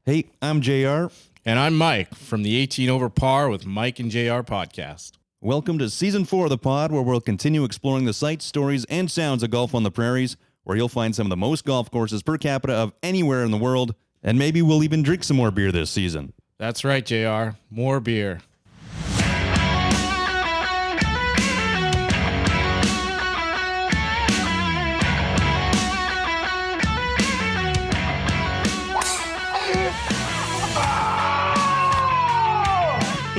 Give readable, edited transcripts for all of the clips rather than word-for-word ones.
Hey, I'm JR. And I'm Mike from the 18 Over Par with Mike and JR podcast. Welcome to Season 4 of the pod, where we'll continue exploring the sights, stories, and sounds of golf on the prairies, where you'll find some of the most golf courses per capita of anywhere in the world, and maybe we'll even drink some more beer this season. That's right, JR. More beer.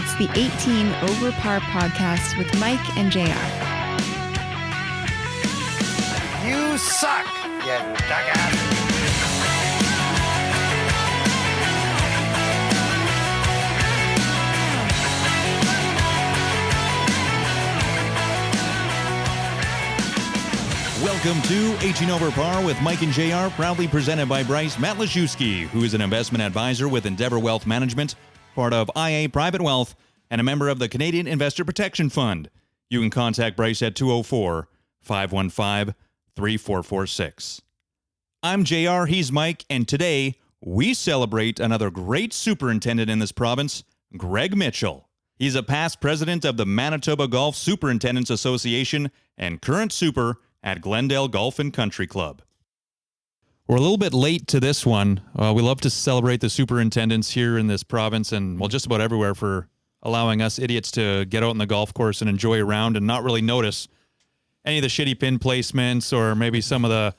It's the 18 Over Par podcast with Mike and JR. You suck, you jackass. Welcome to 18 Over Par with Mike and JR, proudly presented by Bryce Matlashewski, who is an investment advisor with Endeavor Wealth Management, part of IA Private Wealth, and a member of the Canadian Investor Protection Fund. You can contact Bryce at 204-515-3446. I'm JR, he's Mike, and today we celebrate another great superintendent in this province, Greg Mitchell. He's a past president of the Manitoba Golf Superintendents Association and current super at Glendale Golf Country Club. We're a little bit late to this one. We love to celebrate the superintendents here in this province and, well, just about everywhere for allowing us idiots to get out on the golf course and enjoy a round and not really notice any of the shitty pin placements or maybe some of the,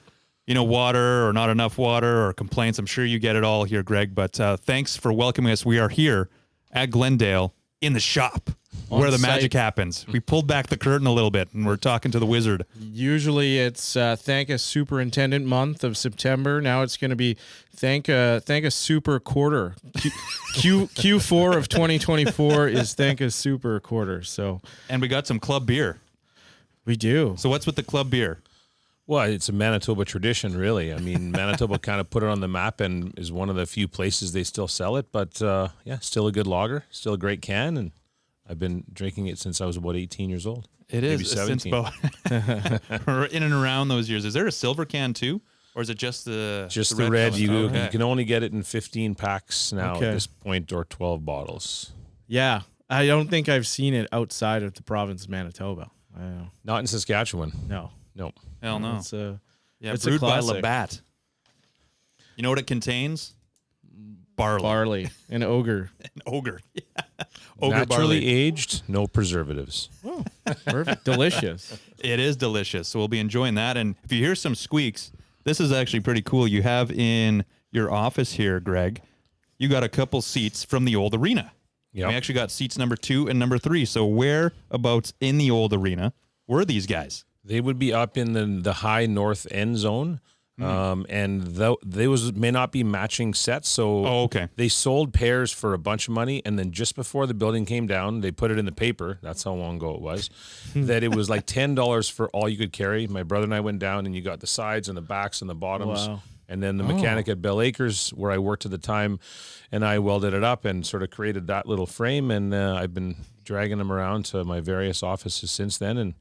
water or not enough water or complaints. I'm sure you get it all here, Greg, but thanks for welcoming us. We are here at Glendale in the shop where the magic happens. We pulled back the curtain a little bit and we're talking to the wizard. Usually it's thank a superintendent month of September. Now it's going to be thank a super quarter. Q4 of 2024 is thank a super quarter. So, and we got some club beer. We do. So what's with the club beer? Well, it's a Manitoba tradition, really. I mean, Manitoba kind of put it on the map and is one of the few places they still sell it. But, still a good lager, still a great can, and I've been drinking it since I was about 18 years old. It is, since about in and around those years. Is there a silver can, too? Or is it just the red? You can only get it in 15 packs now at this point, or 12 bottles. Yeah, I don't think I've seen it outside of the province of Manitoba. Not in Saskatchewan. No. Hell no. It's brewed by classic. Labatt. You know what it contains? Barley. An ogre. An ogre. Yeah. Ogre Naturally barley. Aged, no preservatives. Oh, perfect. Delicious. It is delicious. So we'll be enjoying that. And if you hear some squeaks, this is actually pretty cool. You have in your office here, Greg, you got a couple seats from the old arena. Yep. We actually got seats number 2 and number 3. So whereabouts in the old arena were these guys? They would be up in the high north end zone, and they may not be matching sets. So they sold pairs for a bunch of money, and then just before the building came down, they put it in the paper. That's how long ago it was. That it was like $10 for all you could carry. My brother and I went down, and you got the sides and the backs and the bottoms. Wow. And then the mechanic at Bell Acres, where I worked at the time, and I welded it up and sort of created that little frame. And I've been dragging them around to my various offices since then, and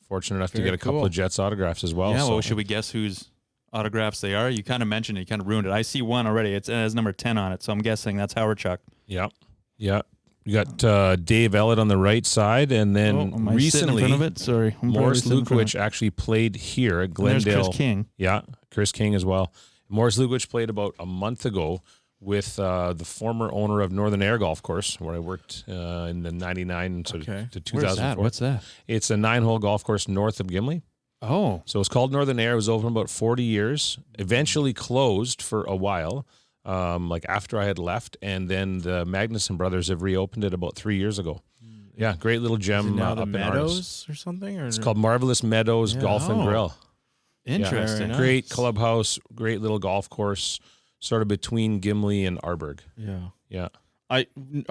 fortunate enough to get a couple of Jets autographs as well. Yeah, well, should we guess whose autographs they are? You kind of mentioned it. You kind of ruined it. I see one already. It has number 10 on it, so I'm guessing that's Howard Chuck. Yeah. You got Dave Ellett on the right side, and then recently, in front of it? Sorry. Morris Lukowich actually played here at Glendale. There's Chris King. Yeah, Chris King as well. Morris Lukowich played about a month ago with the former owner of Northern Air Golf Course, where I worked in the 99 to 2004. Where's that? What's that? It's a 9-hole golf course north of Gimli. Oh. So it's called Northern Air. It was open about 40 years, eventually closed for a while, like after I had left, and then the Magnuson brothers have reopened it about 3 years ago. Yeah, great little gem now up the in Meadows or something? Or it's called Marvelous Meadows Golf and Grill. Interesting. Yeah, great clubhouse, great little golf course, sort of between Gimli and Arberg. Yeah. I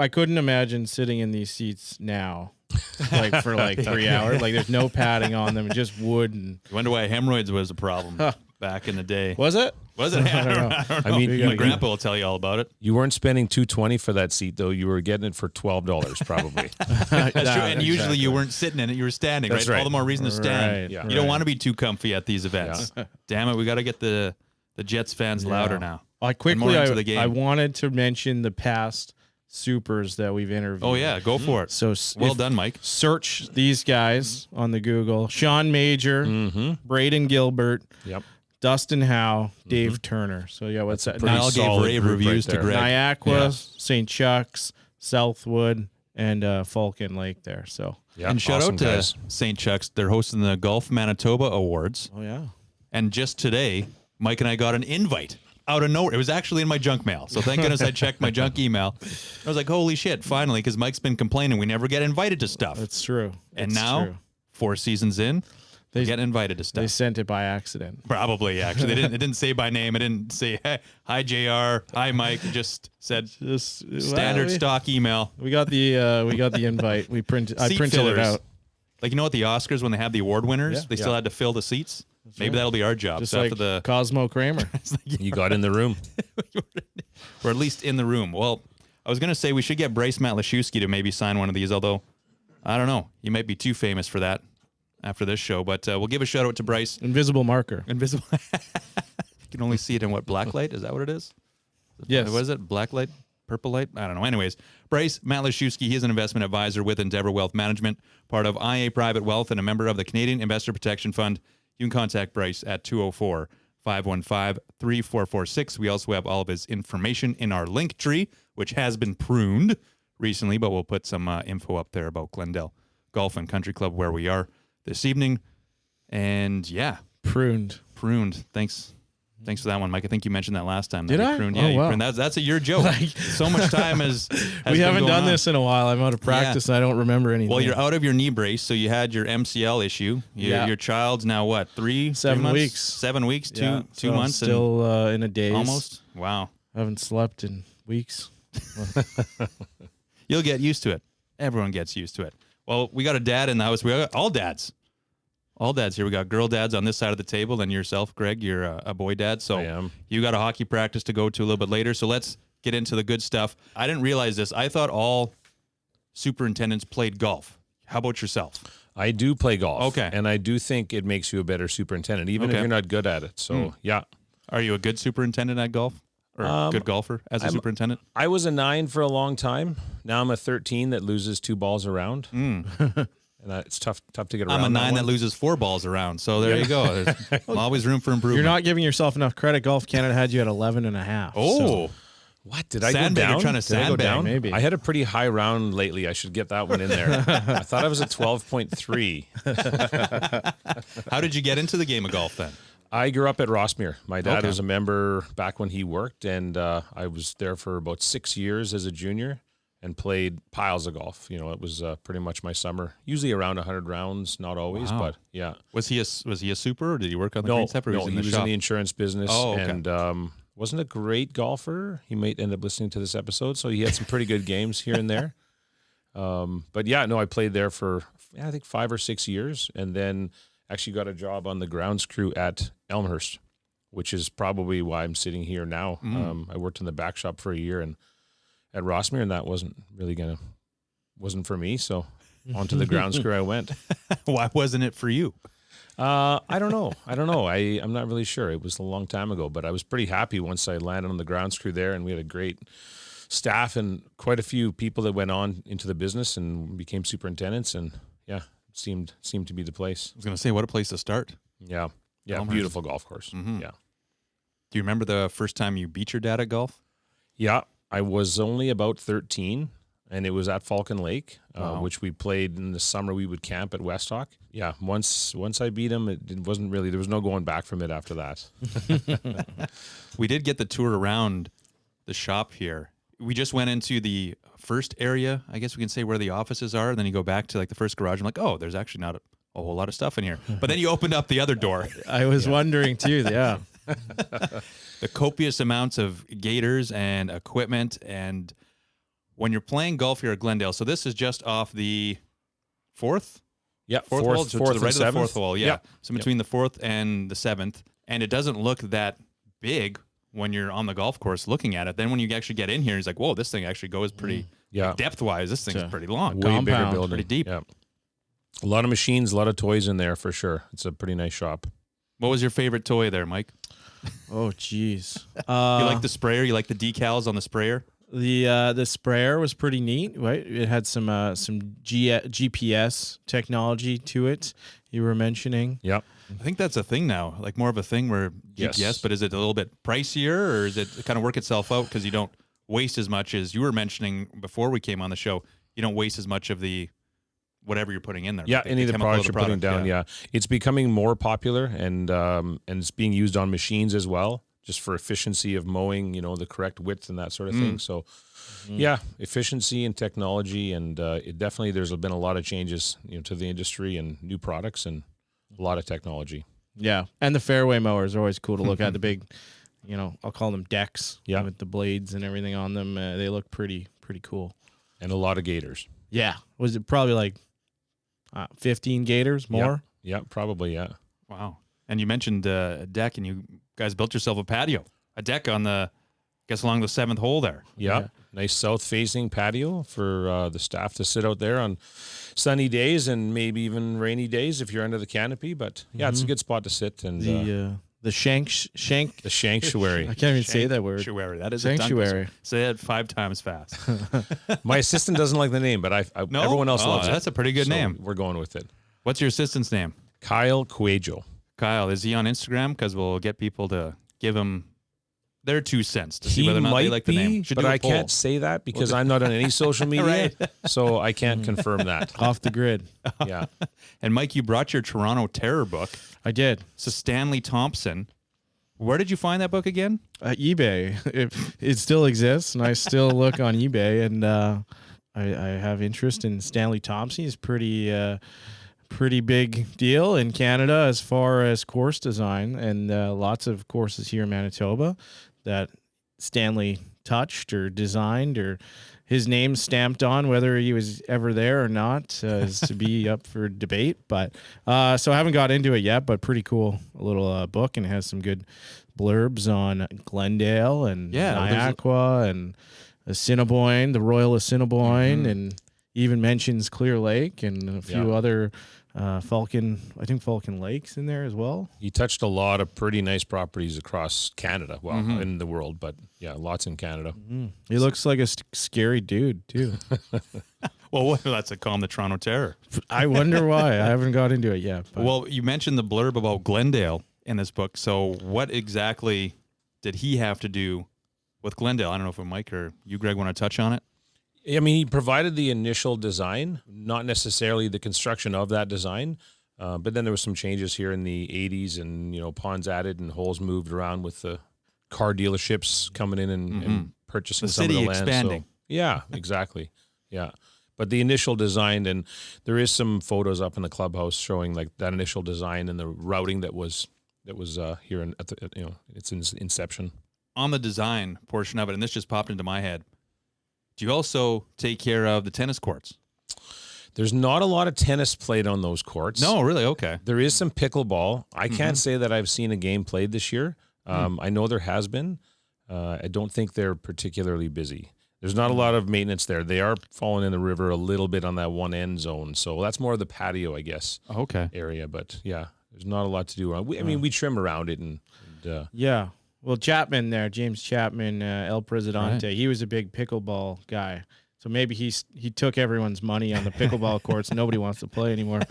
couldn't imagine sitting in these seats now, for 3 hours. Like there's no padding on them, just wood. And you wonder why hemorrhoids was a problem back in the day. Was it? Was it? I don't know. I mean, my grandpa will tell you all about it. You weren't spending $220 for that seat, though. You were getting it for $12, probably. That's true. And usually you weren't sitting in it; you were standing. That's right. All the more reason to stand. Right. Yeah. You don't want to be too comfy at these events. Yeah. Damn it, we got to get the The Jets fans louder now. I I wanted to mention the past supers that we've interviewed. Oh yeah, go for it. So well done, Mike. Search these guys on the Google: Sean Major, Braden Gilbert, Dustin Howe, Dave Turner. So yeah, what's that? I'll give rave reviews to Greg. Niagara, St. Chuck's, Southwood, and Falcon Lake there. So and shout out to St. Chuck's. They're hosting the Golf Manitoba Awards. Oh yeah. And just today, Mike and I got an invite out of nowhere. It was actually in my junk mail. So thank goodness I checked my junk email. I was like, holy shit, finally, because Mike's been complaining we never get invited to stuff. That's true. And now, 4 seasons in, they get invited to stuff. They sent it by accident. Probably, actually. It didn't say by name. It didn't say, hey, hi, JR. Hi, Mike. It just said standard stock email. We got the invite. I printed it out. Like, you know what, the Oscars, when they have the award winners, they still had to fill the seats? Maybe that'll be our job. Just so like after the Cosmo Kramer. You got in the room. Or at least in the room. Well, I was going to say we should get Bryce Matlashewski to maybe sign one of these, although, I don't know. He might be too famous for that after this show. But we'll give a shout out to Bryce. Invisible marker. Invisible. You can only see it in what? Black light? Is that what it is? Yes. What is it? Black light? Purple light? I don't know. Anyways, Bryce Matlashewski, he is an investment advisor with Endeavor Wealth Management, part of IA Private Wealth, and a member of the Canadian Investor Protection Fund. You can contact Bryce at 204-515-3446. We also have all of his information in our link tree, which has been pruned recently, but we'll put some info up there about Glendale Golf and Country Club, where we are this evening. And yeah. Pruned. Thanks for that one, Mike. I think you mentioned that last time. Did I? Pruned. Yeah, wow. Pruned. That's your joke. So much time has we haven't done on. this in a while. I'm out of practice and I don't remember anything. Well, you're out of your knee brace, so you had your MCL issue. Your child's now what? 7 weeks. 7 weeks, two months. Still in a daze. Almost. Wow. I haven't slept in weeks. You'll get used to it. Everyone gets used to it. Well, we got a dad in the house. We got all dads. All dads here. We got girl dads on this side of the table, and yourself, Greg. You're a boy dad. So I am. You got a hockey practice to go to a little bit later. So let's get into the good stuff. I didn't realize this. I thought all superintendents played golf. How about yourself? I do play golf. Okay. And I do think it makes you a better superintendent, even if you're not good at it. So, yeah. Are you a good superintendent at golf? Or a good golfer as a superintendent? I was a 9 for a long time. Now I'm a 13 that loses 2 balls around. And it's tough to get around. I'm a 9 that loses 4 balls around. So there you go. There's always room for improvement. You're not giving yourself enough credit. Golf Canada had you at 11.5. Oh. So. What? Did I go down? You're trying to sandbag. Maybe. I had a pretty high round lately. I should get that one in there. I thought I was at 12.3. How did you get into the game of golf then? I grew up at Rossmere. My dad was a member back when he worked, and I was there for about 6 years as a junior and played piles of golf. You know, it was pretty much my summer. Usually around 100 rounds, not always, but yeah. Was he a super, or did he work on the green step? Or No, was he was in the insurance business, and wasn't a great golfer. He might end up listening to this episode, so he had some pretty good games here and there. But yeah, no, I played there for I think 5 or 6 years, and then actually got a job on the grounds crew at Elmhurst, which is probably why I'm sitting here now. I worked in the back shop for a year and at Rossmere, and that wasn't for me. So onto the grounds crew I went. Why wasn't it for you? I don't know. I'm not really sure. It was a long time ago, but I was pretty happy once I landed on the grounds crew there, and we had a great staff and quite a few people that went on into the business and became superintendents, and yeah, it seemed to be the place. I was going to say, what a place to start. Yeah, Elmhurst. Beautiful golf course. Yeah. Do you remember the first time you beat your dad at golf? Yeah, I was only about 13, and it was at Falcon Lake, which we played in the summer. We would camp at Westhawk. Yeah, once I beat him, it wasn't really, there was no going back from it after that. We did get the tour around the shop here. We just went into the first area, I guess we can say, where the offices are, and then you go back to like the first garage. I'm like, oh, there's actually not a whole lot of stuff in here. But then you opened up the other door. I was wondering too, yeah. The copious amounts of gators and equipment, and when you're playing golf here at Glendale, so this is just off the fourth hole, to the right of the fourth hole, So between the fourth and the seventh, and it doesn't look that big when you're on the golf course looking at it. Then when you actually get in here, he's like, whoa, this thing actually goes pretty depth-wise. This thing's pretty long. Way bigger building. Pretty deep. Yeah. A lot of machines, a lot of toys in there for sure. It's a pretty nice shop. What was your favorite toy there, Mike? Oh, geez. You like the sprayer? You like the decals on the sprayer? The sprayer was pretty neat, right? It had some GPS technology to it. You were mentioning. Yep. I think that's a thing now, like more of a thing where GPS. Yes. But is it a little bit pricier, or is it kind of work itself out because you don't waste as much as you were mentioning before we came on the show? You don't waste as much of the whatever you're putting in there. Yeah, the any of the chemical products you're putting down. Yeah, it's becoming more popular, and it's being used on machines as well, just for efficiency of mowing. The correct width and that sort of thing. So, yeah, efficiency and technology, and it definitely there's been a lot of changes, to the industry and new products and a lot of technology. Yeah, and the fairway mowers are always cool to look at. The big, I'll call them decks. Yeah. With the blades and everything on them, they look pretty cool. And a lot of gators. Yeah, was it probably like 15 gators more? Yeah, probably. Yeah. Wow. And you mentioned a deck, and you guys built yourself a patio, a deck on along the 7th hole there. Yeah. Nice south-facing patio for the staff to sit out there on sunny days and maybe even rainy days if you're under the canopy. But yeah, it's a good spot to sit. And The shank. the sanctuary. I can't even say that word. Sanctuary. That is Sanctuary. a tongue twister. Say it 5 times fast. My assistant doesn't like the name, but No? everyone else loves it. That's a pretty good So name. We're going with it. What's your assistant's name? Kyle Cuejo. Kyle. Is he on Instagram? Because we'll get people to give him their 2 cents to see He whether or not might they like the name. be, Should but do a I poll. can't say that because I'm not on any social media, Right. so I can't confirm that. Off the grid. Yeah. And Mike, you brought your Toronto Terror book. I did. So Stanley Thompson. Where did you find that book again? eBay. It still exists, and I still look on eBay, and I have interest in Stanley Thompson. He's pretty big deal in Canada as far as course design, and lots of courses here in Manitoba that Stanley touched or designed or his name stamped on. Whether he was ever there or not is to be up for debate. But so I haven't got into it yet, but pretty cool little book, and it has some good blurbs on Glendale and Niagara and Assiniboine, the Royal Assiniboine, and even mentions Clear Lake and a few other Falcon Lakes in there as well. He touched a lot of pretty nice properties across Canada, in the world, but yeah, lots in Canada. He looks like a scary dude too. Well, that's a Calm the Toronto Terror. I wonder why. I haven't got into it yet. But. Well, you mentioned the blurb about Glendale in this book. So what exactly did he have to do with Glendale? I don't know if Mike or you, Greg, want to touch on it. I mean, he provided the initial design, not necessarily the construction of that design, but then there was some changes here in the 80s, and ponds added and holes moved around with the car dealerships coming in and purchasing The some of city the land. expanding. So, yeah, exactly. Yeah. But the initial design, and there is some photos up in the clubhouse showing like that initial design and the routing that was here at the, its inception. On the design portion of it, and this just popped into my head, do you also take care of the tennis courts? There's not a lot of tennis played on those courts. No, really? Okay. There is some pickleball. I can't say that I've seen a game played this year. I know there has been. I don't think they're particularly busy. There's not a lot of maintenance there. They are falling in the river a little bit on that one end zone. So that's more of the patio, I guess, area. But yeah, there's not a lot to do. I mean, we trim around it and yeah. Well, Chapman there, James Chapman, El Presidente, he was a big pickleball guy. So maybe he took everyone's money on the pickleball courts. Nobody wants to play anymore.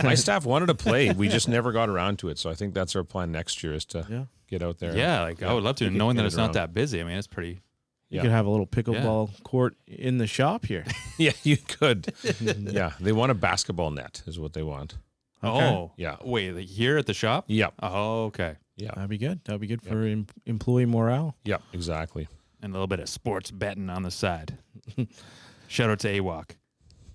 My staff wanted to play. We just never got around to it. So I think that's our plan next year is to get out there. Yeah, I would love to, knowing that it's not that busy. I mean, it's pretty... You could have a little pickleball court in the shop here. Yeah, you could. Yeah, they want a basketball net is what they want. Okay. Oh, yeah. Wait, like here at the shop? Yep. Oh, okay. Yeah. That'd be good. That'd be good for employee morale. Yep, exactly. And a little bit of sports betting on the side. Shout out to AWOC.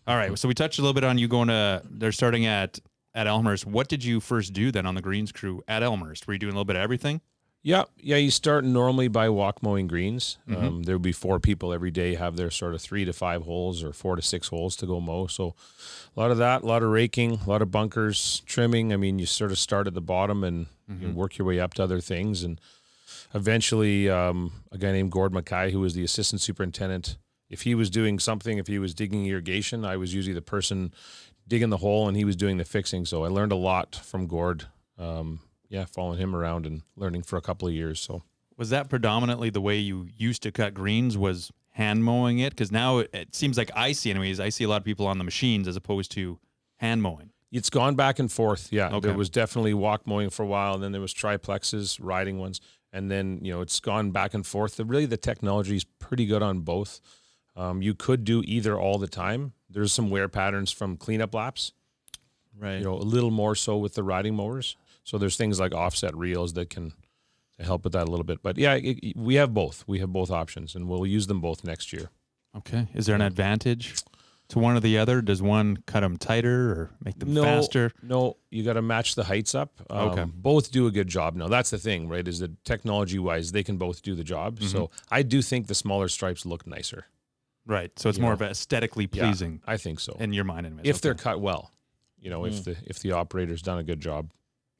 All right, so we touched a little bit on you going to, they're starting at Elmhurst. What did you first do then on the greens crew at Elmhurst? Were you doing a little bit of everything? Yeah. You start normally by walk mowing greens. There would be 4 people every day have their sort of 3 to 5 holes or 4 to 6 holes to go mow. So a lot of that, a lot of raking, a lot of bunkers, trimming. I mean, you sort of start at the bottom and you work your way up to other things. And eventually a guy named Gord Mackay, who was the assistant superintendent, if he was doing something, if he was digging irrigation, I was usually the person digging the hole and he was doing the fixing. So I learned a lot from Gord. following him around and learning for a couple of years. So Was that predominantly the way you used to cut greens, was hand mowing it? Because now it seems like I see a lot of people on the machines as opposed to hand mowing. it's gone back and forth. Yeah, Okay. there was definitely walk mowing for a while, and then there was triplexes, riding ones, and then it's gone back and forth. The technology is pretty good on both. You could do either all the time. There's some wear patterns from cleanup laps, Right. a little more so with the riding mowers. So there's things like offset reels that can help with that a little bit. But yeah, we have both. We have both options, and we'll use them both next year. Okay. Is there an advantage to one or the other? Does one cut them tighter or make them faster? No, you got to match the heights up. Okay. Both do a good job. Now, that's the thing, right, is that technology-wise, they can both do the job. Mm-hmm. So I do think the smaller stripes look nicer. Right. So it's more of aesthetically pleasing. Yeah, I think so. In your mind, anyways. If they're cut well, if the operator's done a good job.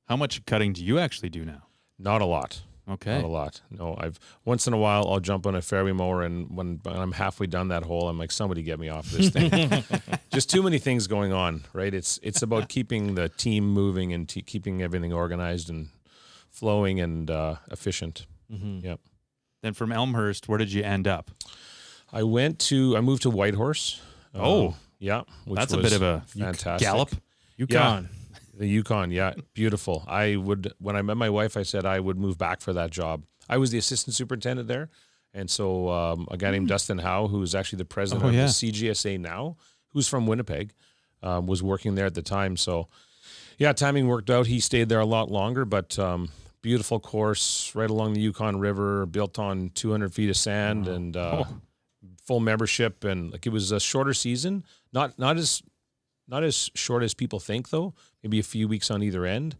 How much cutting do you actually do now? Not a lot. Okay. Not a lot. No, once in a while I'll jump on a fairway mower, and when I'm halfway down that hole, I'm like, somebody get me off this thing. Just too many things going on, right? It's about keeping the team moving and keeping everything organized and flowing and efficient. Mm-hmm. Yep. Then from Elmhurst, where did you end up? I moved to Whitehorse. Yeah. Which That's a was bit of a fantastic gallop. Yukon. The Yukon, yeah, beautiful. When I met my wife, I said I would move back for that job. I was the assistant superintendent there, and so a guy named Dustin Howe, who's actually the president of the CGSA now, who's from Winnipeg, was working there at the time. So, yeah, timing worked out. He stayed there a lot longer, but beautiful course right along the Yukon River, built on 200 feet of sand, and full membership, and it was a shorter season, not as short as people think, though. Maybe a few weeks on either end.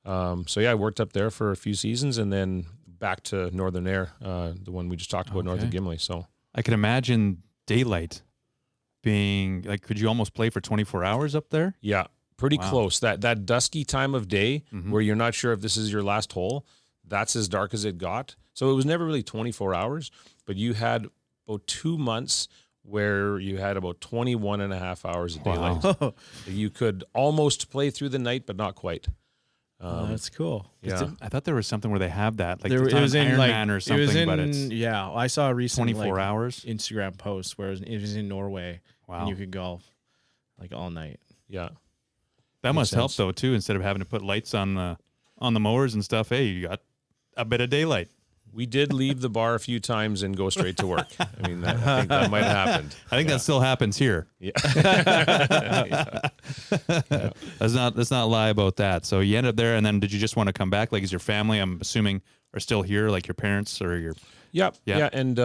So yeah, I worked up there for a few seasons, and then back to Northern Air, the one we just talked about, north of Gimli. So I can imagine daylight being like, could you almost play for 24 hours up there? yeah, pretty close. That dusky time of day where you're not sure if this is your last hole, that's as dark as it got. So it was never really 24 hours, but you had about 2 months where you had about 21 and a half hours of daylight. Wow. You could almost play through the night, but not quite. That's cool. Yeah. I thought there was something where they have that, like It was in Iron like Man or something, but it's I saw a recent 24 hours. Instagram post where it was in Norway and you could golf like all night. Yeah. That must help sense. though too. Instead of having to put lights on the mowers and stuff, hey, you got a bit of daylight. We did leave the bar a few times and go straight to work. I mean, I think that might have happened. I think that still happens here. Yeah. Let's not lie about that. So you ended up there, and then did you just want to come back? Like, is your family, I'm assuming, are still here, like your parents or your? Yep. Yeah. Yeah. And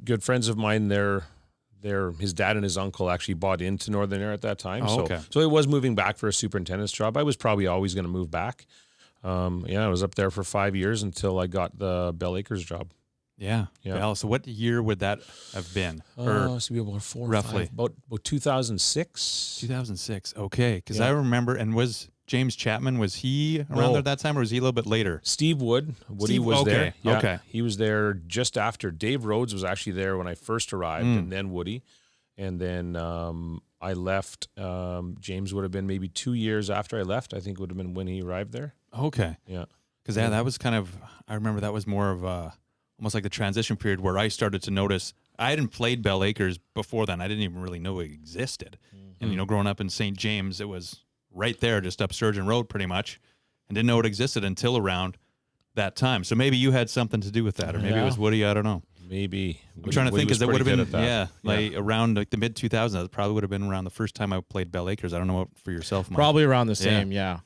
good friends of mine, his dad and his uncle actually bought into Northern Air at that time. Oh, okay. So it was moving back for a superintendent's job. I was probably always going to move back. I was up there for 5 years until I got the Bell Acres job. Yeah. Yeah. Well, so what year would that have been? So be about roughly. about 2006. 2006. Okay. Because Yeah. I remember, and was James Chapman, was he around No. there at that time, or was he a little bit later? Woody Steve- was okay, there. Yeah, okay. he was there just after. Dave Rhodes was actually there when I first arrived, and then Woody, and then I left. James would have been maybe 2 years after I left. I think would have been when he arrived there. Okay. Yeah, Because that was kind of, I remember that was more of almost like the transition period where I started to notice. I hadn't played Bell Acres before then. I didn't even really know it existed. And, growing up in St. James, it was right there, just up Sturgeon Road pretty much, and didn't know it existed until around that time. So maybe you had something to do with that, or maybe it was Woody. I don't know. maybe. I'm trying to think, because it would have been, like around like the mid 2000s. That probably would have been around the first time I played Bell Acres. I don't know what for yourself, Mike. Probably around the same. Yeah.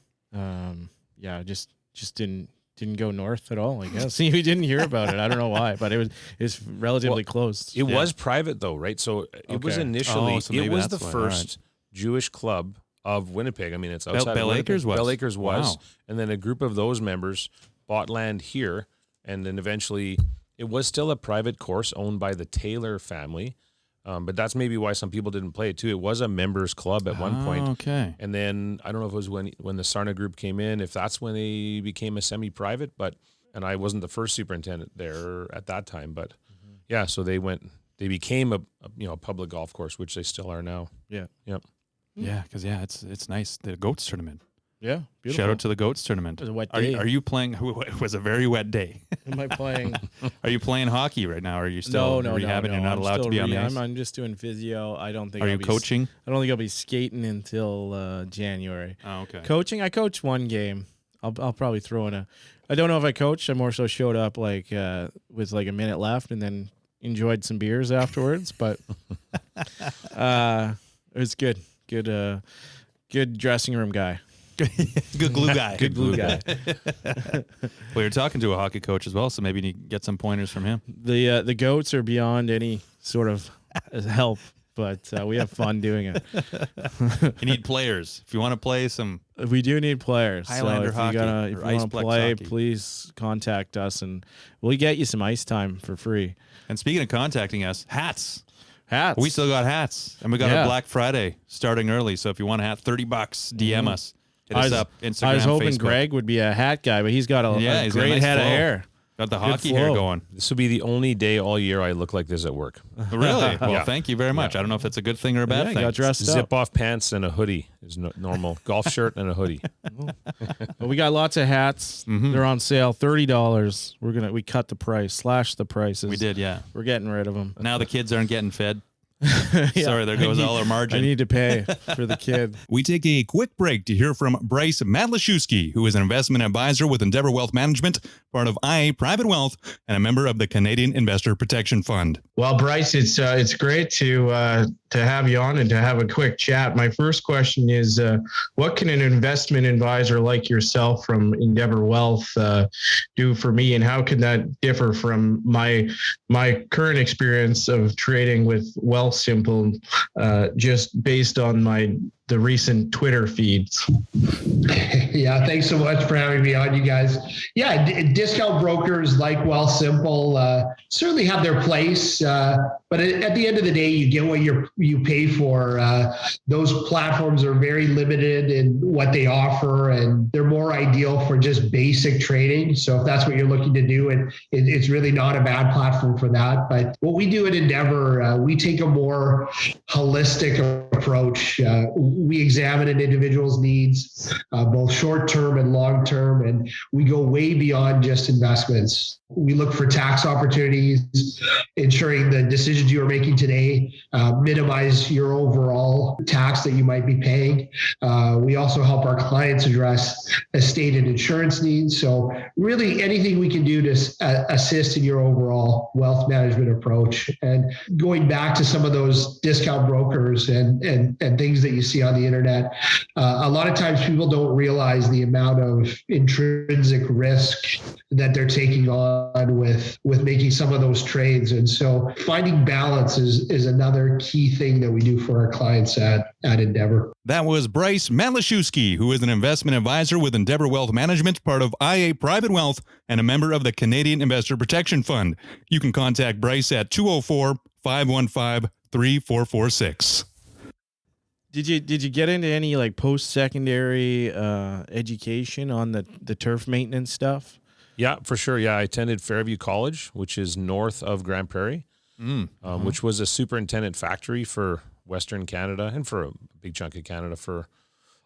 Just didn't go north at all, I guess. See, we didn't hear about it. I don't know why, but it's relatively close. It was private though, right? So it was initially so maybe it was that's the why. first Jewish club of Winnipeg. I mean, it's outside Bell of Winnipeg. Acres was? Bell Acres was, Wow. and then a group of those members bought land here, and then eventually it was still a private course owned by the Taylor family. But that's maybe why some people didn't play it too. It was a members club at one point. Okay. And then I don't know if it was when the Sarna group came in, if that's when they became a semi-private, and I wasn't the first superintendent there at that time, but yeah, so they became a public golf course, which they still are now. Yeah. Yep. Yeah, because it's nice. The goats tournament. Yeah, beautiful. Shout out to the Goats tournament. It was a wet Are day. you playing? It was a very wet day. Am I playing? Are you playing hockey right now? Or are you still rehabbing? No. You're not I'm allowed to be on the ice? I'm just doing physio. I don't think. Are you coaching? I don't think I'll be skating until January. Oh, okay. Coaching? I coached one game. I'll probably throw in a. I don't know if I coached. I more so showed up like with like a minute left and then enjoyed some beers afterwards. But it was good. Good dressing room guy. Good glue guy. Good glue guy. Well, you're talking to a hockey coach as well, so maybe you need to get some pointers from him. The Goats are beyond any sort of help, but we have fun doing it. You need players. If you want to play some... We do need players. Highlander so hockey if you want to play, hockey. Please contact us, and we'll get you some ice time for free. And speaking of contacting us, hats. Hats. We still got hats, and we got a Black Friday starting early. So if you want a hat, $30, DM us. Hit us up, Instagram, I was hoping Facebook. Greg would be a hat guy, but he's got a he's got a great nice head of flow. hair. Got the Good hockey hair flow. going. This will be the only day all year I look like this at work. Really? Well, thank you very much. I don't know if that's a good thing or a bad Yeah, thing. got dressed up. Zip off pants and a hoodie is normal. Golf shirt and a hoodie. But we got lots of hats. They're on sale, $30. We cut the price, slash the prices. We did, yeah. We're getting rid of them. Now the kids aren't getting fed. Sorry, there goes all our margin. I need to pay for the kid. We take a quick break to hear from Bryce Madlashewski, who is an investment advisor with Endeavor Wealth Management, part of IA Private Wealth, and a member of the Canadian Investor Protection Fund. Well, Bryce, it's great to have you on and to have a quick chat. My first question is, what can an investment advisor like yourself from Endeavor Wealth do for me, and how can that differ from my current experience of trading with Wealthsimple, just based on the recent Twitter feeds? Yeah, thanks so much for having me on, you guys. Yeah, discount brokers like Wealthsimple certainly have their place, but at the end of the day, you get what you pay for. Those platforms are very limited in what they offer, and they're more ideal for just basic trading. So if that's what you're looking to do, it's really not a bad platform for that. But what we do at Endeavor, we take a more holistic approach. We examine an individual's needs, both short-term and long-term, and we go way beyond just investments. We look for tax opportunities, ensuring the decisions you are making today minimize your overall tax that you might be paying. We also help our clients address estate and insurance needs. So really anything we can do to assist in your overall wealth management approach. And going back to some of those discount brokers and things that you see on the internet, a lot of times people don't realize the amount of intrinsic risk that they're taking on with making some of those trades. And so finding balance is another key thing that we do for our clients at Endeavor. That was Bryce Madlashewski, who is an investment advisor with Endeavor Wealth Management, part of IA Private Wealth, and a member of the Canadian Investor Protection Fund. You can contact Bryce at 204-515-3446. Did you get into any like post-secondary education on the turf maintenance stuff? Yeah, for sure. Yeah, I attended Fairview College, which is north of Grand Prairie, which was a superintendent factory for Western Canada and for a big chunk of Canada for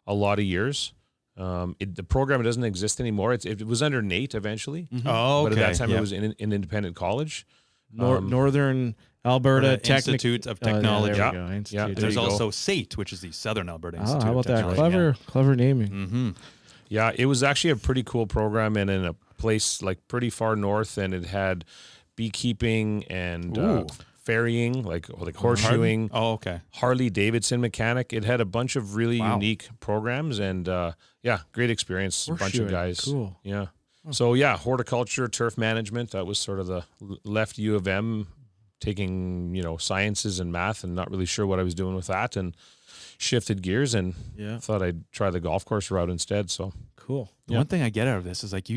a lot of years. The program doesn't exist anymore. It was under NATE eventually. Oh, okay. But at that time, it was in an independent college. Northern Alberta Institute of Technology. there we go. Institute. Yeah. There's There you go. also SATE, which is the Southern Alberta Institute How about of that? Technology. Clever naming. Mm-hmm. Yeah, it was actually a pretty cool program and in a place like pretty far north, and it had beekeeping and ferrying, like horseshoeing. Oh, okay. Harley Davidson mechanic. It had a bunch of really unique programs, and great experience. A bunch of Horseshoeing. guys. Cool. Yeah. So horticulture, turf management. That was sort of the left U of M, taking sciences and math, and not really sure what I was doing with that, and shifted gears and thought I'd try the golf course route instead. So cool. The one thing I get out of this is like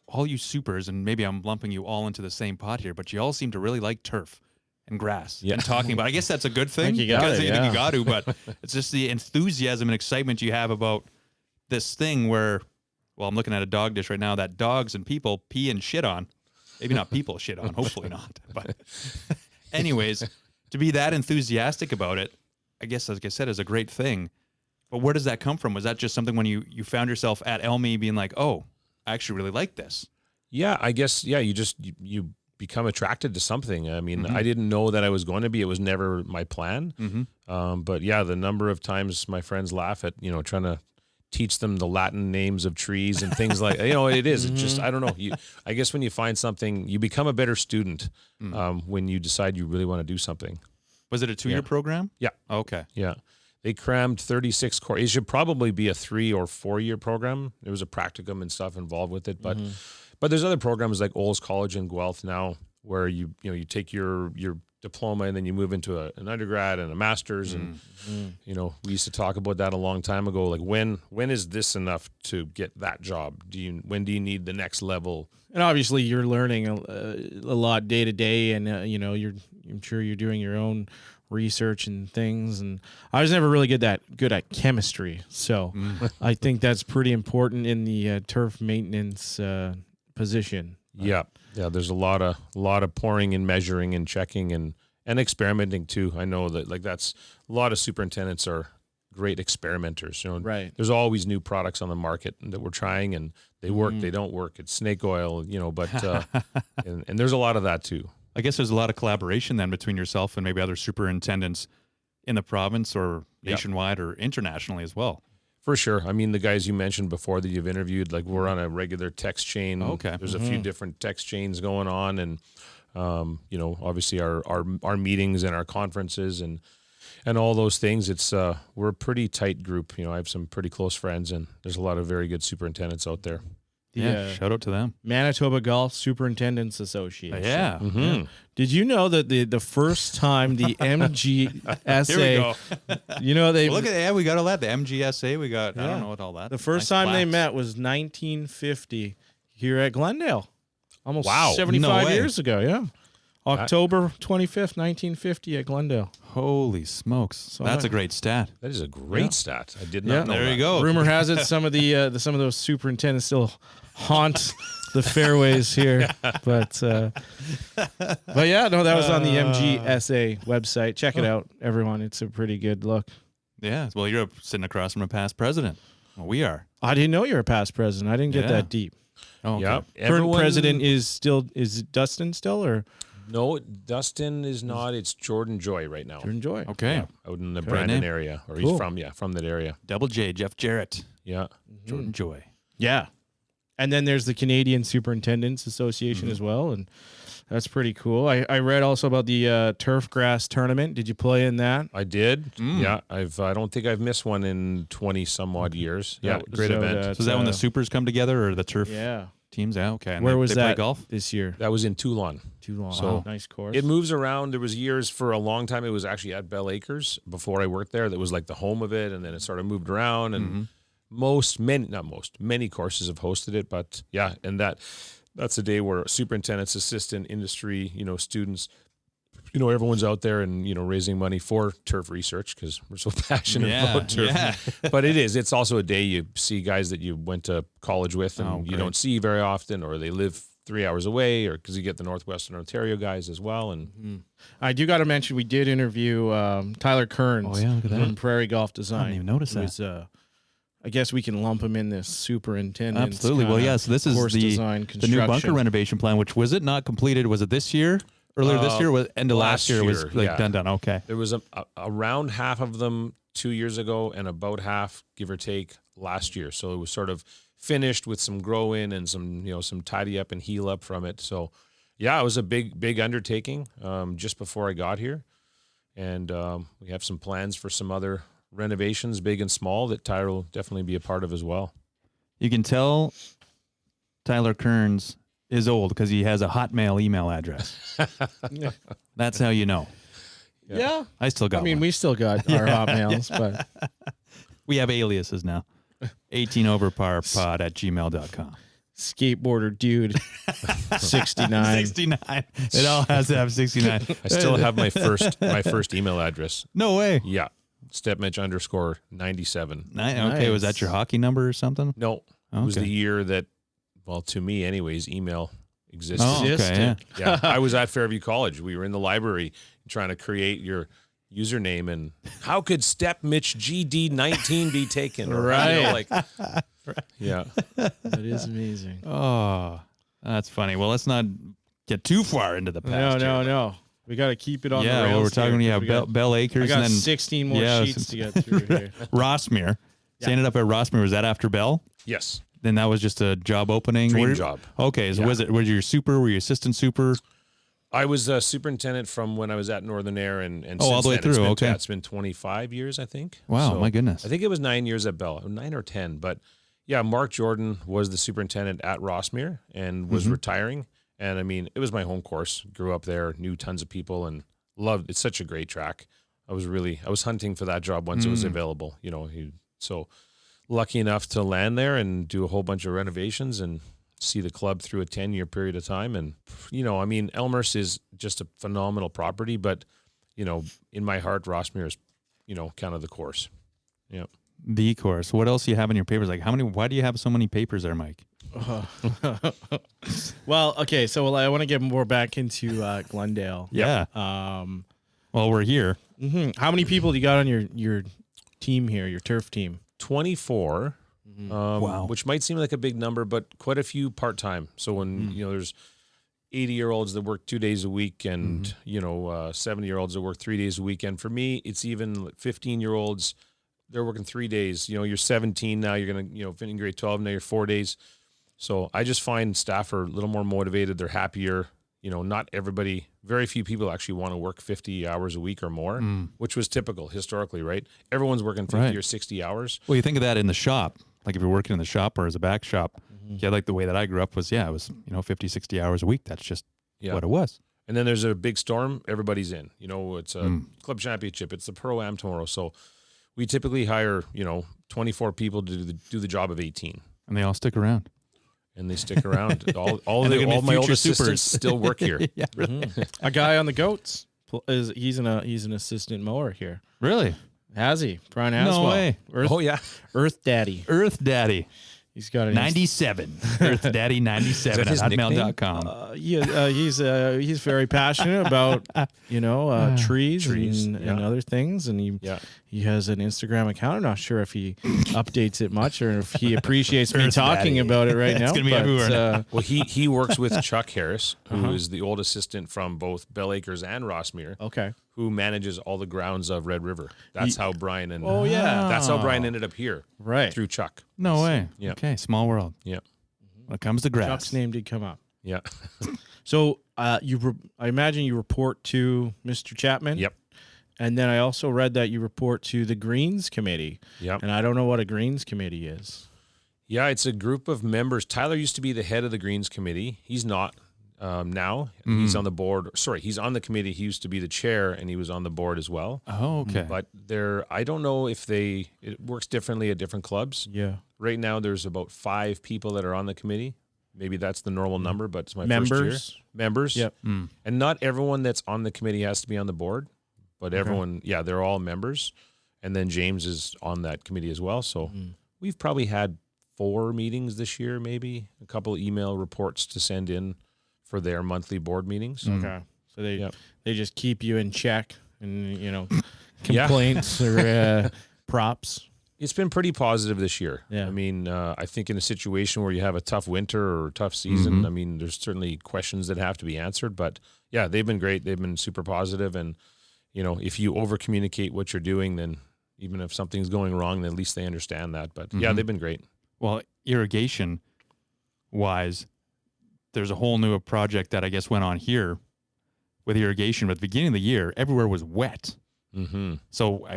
all you supers, and maybe I'm lumping you all into the same pot here, but you all seem to really like turf and grass and talking about. I guess that's a good thing. You got it, You got to, but it's just the enthusiasm and excitement you have about this thing where, well, I'm looking at a dog dish right now that dogs and people pee and shit on. Maybe not people shit on, hopefully not. But anyways, to be that enthusiastic about it, I guess, like I said, is a great thing. But where does that come from? Was that just something when you found yourself at Elmy being like, oh, I actually really like this? Yeah, I guess, yeah, you become attracted to something. I mean, I didn't know that I was going to be. It was never my plan. But yeah, the number of times my friends laugh at, trying to teach them the Latin names of trees and things like, it is. It's just, I don't know. I guess when you find something, you become a better student when you decide you really want to do something. Was it a 2-year program? Yeah. Okay. Yeah. They crammed 36 courses. It should probably be a 3 or 4 year program. There was a practicum and stuff involved with it, but there's other programs like Olds College in Guelph now where you take your diploma and then you move into an undergrad and a master's and we used to talk about that a long time ago. Like when is this enough to get that job? When do you need the next level? And obviously you're learning a lot day to day, and I'm sure you're doing your own research and things. And I was never really good at chemistry, so I think that's pretty important in the turf maintenance position. Yeah. There's a lot of pouring and measuring and checking and experimenting too. I know that that's a lot of superintendents are great experimenters. Right. There's always new products on the market that we're trying, and they work, they don't work. It's snake oil, but and there's a lot of that too. I guess there's a lot of collaboration then between yourself and maybe other superintendents in the province or nationwide or internationally as well. For sure. I mean, the guys you mentioned before that you've interviewed, we're on a regular text chain. Okay. There's a few different text chains going on, and obviously our meetings and our conferences and all those things. It's we're a pretty tight group. I have some pretty close friends, and there's a lot of very good superintendents out there. Shout out to them. Manitoba Golf Superintendents Association. Yeah. Did you know that the first time the MGSA, Here we go. they Look at we got all that. The MGSA, we got I don't know what all that. The first time they met was 1950 here at Glendale. Almost 75 No years ago. Yeah. October 25th, 1950 at Glendale. Holy smokes. So that's a great stat. That is a great stat. I did not know there that. you go. Rumor has it some of those superintendents still haunt the fairways here, but yeah, no, that was on the MGSA website. Check it out, everyone. It's a pretty good look. Yeah. Well, you're sitting across from a past president. Well, we are. I didn't know you were a past president. I didn't get that deep. Oh, okay. Yeah. Current president is Dustin still, or? No, Dustin is not. It's Jordan Joy right now. Jordan Joy. Okay. Yeah, out in the Brandon area, or he's from that area. Double J, Jeff Jarrett. Yeah. Jordan Joy. Yeah. And then there's the Canadian Superintendents Association as well, and that's pretty cool. I read also about the turf grass tournament. Did you play in that? I did. Yeah, I don't think I've missed one in 20 some odd years. Yeah, great event. So is that when the supers come together or the turf teams? Yeah, okay. And where was they that play golf this year? That was in Toulon. So nice course. It moves around. There was years for a long time. It was actually at Bell Acres before I worked there. That was like the home of it, and then it sort of moved around. And many courses have hosted it. But yeah, and that's a day where superintendents, assistant, industry, students, everyone's out there and, raising money for turf research because we're so passionate about turf. Yeah. But it's also a day you see guys that you went to college with and you don't see very often, or they live 3 hours away, or because you get the Northwestern Ontario guys as well. And I do got to mention, we did interview Tyler Kearns look at that. from Prairie Golf Design. I didn't even notice that. I guess we can lump him in this superintendent. Absolutely. Well, yes, this is the new bunker renovation plan, which was it not completed? Was it this year? Earlier this year? End of last year was done. Okay. There was around half of them 2 years ago and about half, give or take, last year. So it was sort of finished with some grow in and some tidy up and heal up from it. So yeah, it was a big undertaking just before I got here. And we have some plans for some other renovations, big and small, that Tyler will definitely be a part of as well. You can tell Tyler Kearns is old because he has a Hotmail email address. That's how you know. Yeah. I still got one. We still got our Hotmails, but we have aliases now. 18overparpod@gmail.com. Skateboarder dude 69. 69. It all has to have 69. I still have my first email address. No way. Yeah. Stepmitch_97. Okay, was that your hockey number or something? No. It was the year that, well, to me anyways, email existed. Oh, okay, yeah. I was at Fairview College. We were in the library trying to create your username, and how could Step Mitch GD19 be taken? Or, Right. Yeah. That is amazing. Oh, that's funny. Well, let's not get too far into the past. No. We got to keep it on the Yeah, rails. well, we're talking. here, Yeah, 'cause we got- Bell Acres, I got and then 16 more sheets to get through here. Rossmere. So you ended up at Rossmere. Was that after Bell? Yes. Then that was just a job opening. Dream job. Okay, so Yeah. was you super? Were you assistant super? I was a superintendent from when I was at Northern Air, and all since the way then, it's through, been, okay. it's been 25 years, I think. Wow, So my goodness. I think it was 9 years at Bell, 9 or 10. But yeah, Mark Jordan was the superintendent at Rossmere and was retiring. And I mean, it was my home course. Grew up there, knew tons of people, and loved. It's such a great track. I was hunting for that job once it was available. So lucky enough to land there and do a whole bunch of renovations and see the club through a 10-year period of time. And, I mean, Elmhurst is just a phenomenal property, but, in my heart, Rossmere is, kind of the course. Yeah. The course. What else do you have in your papers? Like why do you have so many papers there, Mike? Well, okay, so I want to get more back into Glendale. Yeah. Well, we're here. How many people do you got on your team here, your turf team? 24, Wow. which might seem like a big number, but quite a few part-time. So when, there's 80-year-olds that work 2 days a week and, 70-year-olds that work 3 days a week. And for me, it's even 15-year-olds, they're working 3 days. You're 17 now, you're going to, finish grade 12, now you're 4 days. So I just find staff are a little more motivated. They're happier. Not everybody, very few people actually want to work 50 hours a week or more, which was typical historically, right? Everyone's working 50 or 60 hours. Well, you think of that in the shop. Like if you're working in the shop or as a back shop. Yeah, like the way that I grew up was, it was, 50, 60 hours a week. That's just what it was. And then there's a big storm, everybody's in. It's a club championship, it's the Pro-Am tomorrow. So we typically hire, 24 people to do the job of 18. And they all stick around. And they stick around. All they're gonna be my old future assistants supers. still work here. Yeah. A guy on the goats he's an assistant mower here. Really? Has he? Brian Aswell. No way. Earth Daddy. Earth Daddy. He's got an 97. Earth Daddy 97 his at nickname? hotmail.com. he's very passionate about trees and other things, and he has an Instagram account. I'm not sure if he updates it much or if he appreciates me Earth talking Daddy. about it right now. It's gonna be everywhere now. Well, he works with Chuck Harris, who is the old assistant from both Bell Acres and Rossmere. Okay. Who manages all the grounds of Red River. That's how Brian and that's how Brian ended up here. Right. Through Chuck. No way. Yeah. Okay, small world. Yeah. When it comes to grass. Chuck's name did come up. Yeah. So I imagine you report to Mr. Chapman. Yep. And then I also read that you report to the Greens Committee. Yep. And I don't know what a Greens Committee is. Yeah, it's a group of members. Tyler used to be the head of the Greens Committee. He's not now. He's on the board. Sorry, he's on the committee. He used to be the chair, and he was on the board as well. Oh, okay. But I don't know if it works differently at different clubs. Yeah. Right now, there's about 5 people that are on the committee. Maybe that's the normal number, but it's my Members? first year. Members. Yep. And not everyone that's on the committee has to be on the board, but everyone, they're all members. And then James is on that committee as well. So we've probably had 4 meetings this year, maybe a couple of email reports to send in for their monthly board meetings. Okay. So they just keep you in check and, complaints or props. It's been pretty positive this year. Yeah. I mean, I think in a situation where you have a tough winter or a tough season, I mean, there's certainly questions that have to be answered. But, yeah, they've been great. They've been super positive. And, if you over-communicate what you're doing, then even if something's going wrong, then at least they understand that. But, yeah, they've been great. Well, irrigation-wise, there's a whole new project that I guess went on here with irrigation. But at the beginning of the year, everywhere was wet. Mm-hmm. So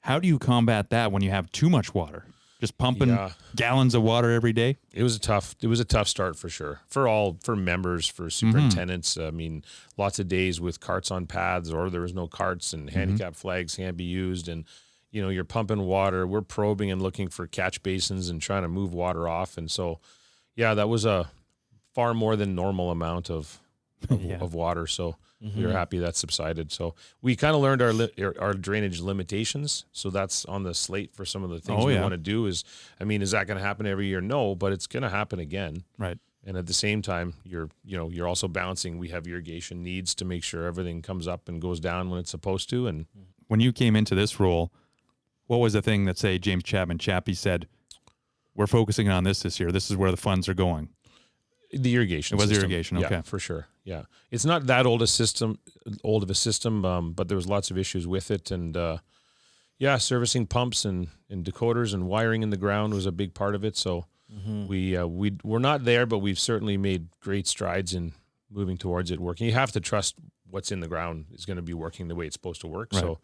how do you combat that when you have too much water? Just pumping gallons of water every day? It was a tough start for sure. For members, for superintendents. I mean, lots of days with carts on paths, or there was no carts, and handicap flags can't be used. And, you're pumping water. We're probing and looking for catch basins and trying to move water off. And so, that was a far more than normal amount of water. So we were happy that subsided. So we kind of learned our drainage limitations. So that's on the slate for some of the things we want to do. Is that going to happen every year? No, but it's going to happen again. Right. And at the same time, you're also balancing. We have irrigation needs to make sure everything comes up and goes down when it's supposed to. And when you came into this role, what was the thing that, say, James Chappie said, we're focusing on this year. This is where the funds are going. The irrigation. It was system. irrigation. Okay, yeah, for sure. Yeah, it's not that old of a system, but there was lots of issues with it, and servicing pumps and decoders and wiring in the ground was a big part of it. So we're not there, but we've certainly made great strides in moving towards it working. You have to trust what's in the ground is going to be working the way it's supposed to work. Right. So,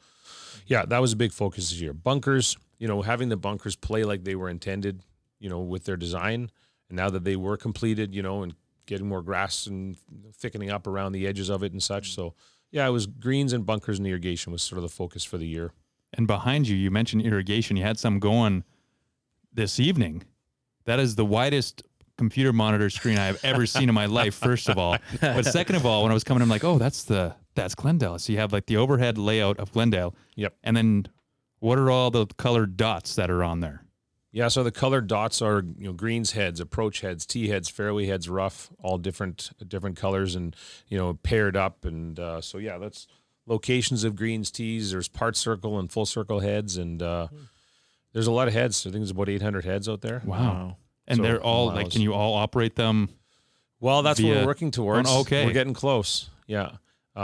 yeah, that was a big focus this year. Bunkers, having the bunkers play like they were intended, with their design. And now that they were completed, and getting more grass and thickening up around the edges of it and such. So, yeah, it was greens and bunkers and irrigation was sort of the focus for the year. And behind you, you mentioned irrigation. You had some going this evening. That is the widest computer monitor screen I have ever seen in my life, first of all. But second of all, when I was coming, I'm like, oh, that's Glendale. So you have like the overhead layout of Glendale. Yep. And then what are all the colored dots that are on there? Yeah, so the colored dots are greens heads, approach heads, tee heads, fairway heads, rough, all different colors and paired up, and so yeah, that's locations of greens, tees. There's part circle and full circle heads, and there's a lot of heads. I think there's about 800 heads out there. Wow. And so they're all like, can you all operate them? Well, that's what we're working towards. Oh, okay, we're getting close. Yeah,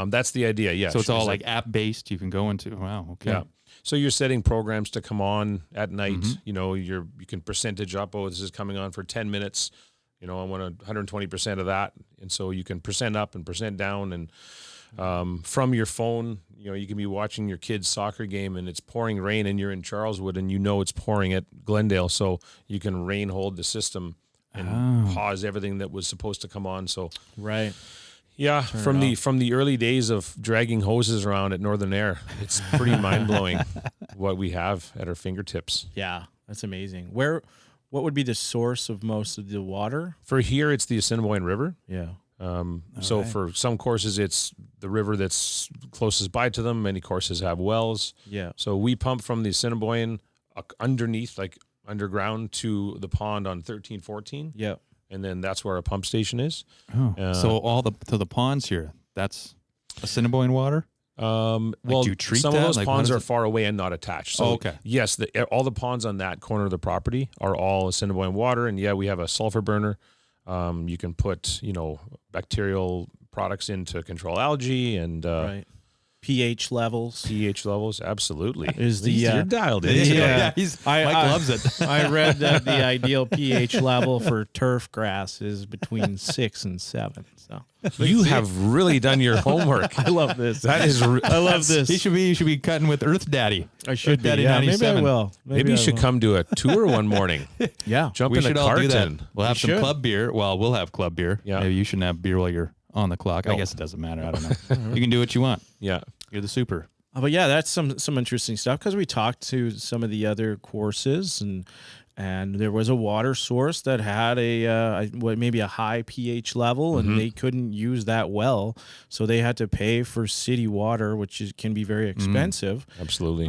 that's the idea. Yeah, so it's all like app based. You can go into. Wow. Okay. Yeah. So you're setting programs to come on at night. You can percentage up. Oh, this is coming on for 10 minutes. I want 120% of that, and so you can percent up and percent down, and from your phone, you can be watching your kid's soccer game, and it's pouring rain, and you're in Charleswood, and it's pouring at Glendale, so you can rain hold the system and pause everything that was supposed to come on. So right. Yeah, from the early days of dragging hoses around at Northern Air, it's pretty mind-blowing what we have at our fingertips. Yeah, that's amazing. What would be the source of most of the water? For here, it's the Assiniboine River. Yeah. So for some courses, it's the river that's closest by to them. Many courses have wells. Yeah. So we pump from the Assiniboine underneath, like underground, to the pond on 1314. Yeah. And then that's where our pump station is. Oh, so the ponds here, that's Assiniboine water? Well, do you treat some that? of those Like, ponds are far away and not attached. So okay. Yes, all the ponds on that corner of the property are all Assiniboine water. And yeah, we have a sulfur burner. You can put, bacterial products in to control algae and right. pH levels, absolutely. You're dialed in. Yeah, Mike loves it. I read that the ideal pH level for turf grass is between 6 and 7. So you have really done your homework. I love this. I love this. You should be cutting with Earth Daddy. I should be. Daddy Yeah, maybe I 97. will. Maybe you should come do a tour one morning. Yeah, jump We in a should all cart do that. and We'll have some club beer. Well, we'll have club beer. Yeah. Maybe you shouldn't have beer while you're on the clock. I guess it doesn't matter. I don't know. You can do what you want. Yeah. You're the super. But yeah, that's some interesting stuff because we talked to some of the other courses and there was a water source that had maybe a high pH level and they couldn't use that well, so they had to pay for city water, which can be very expensive. Absolutely.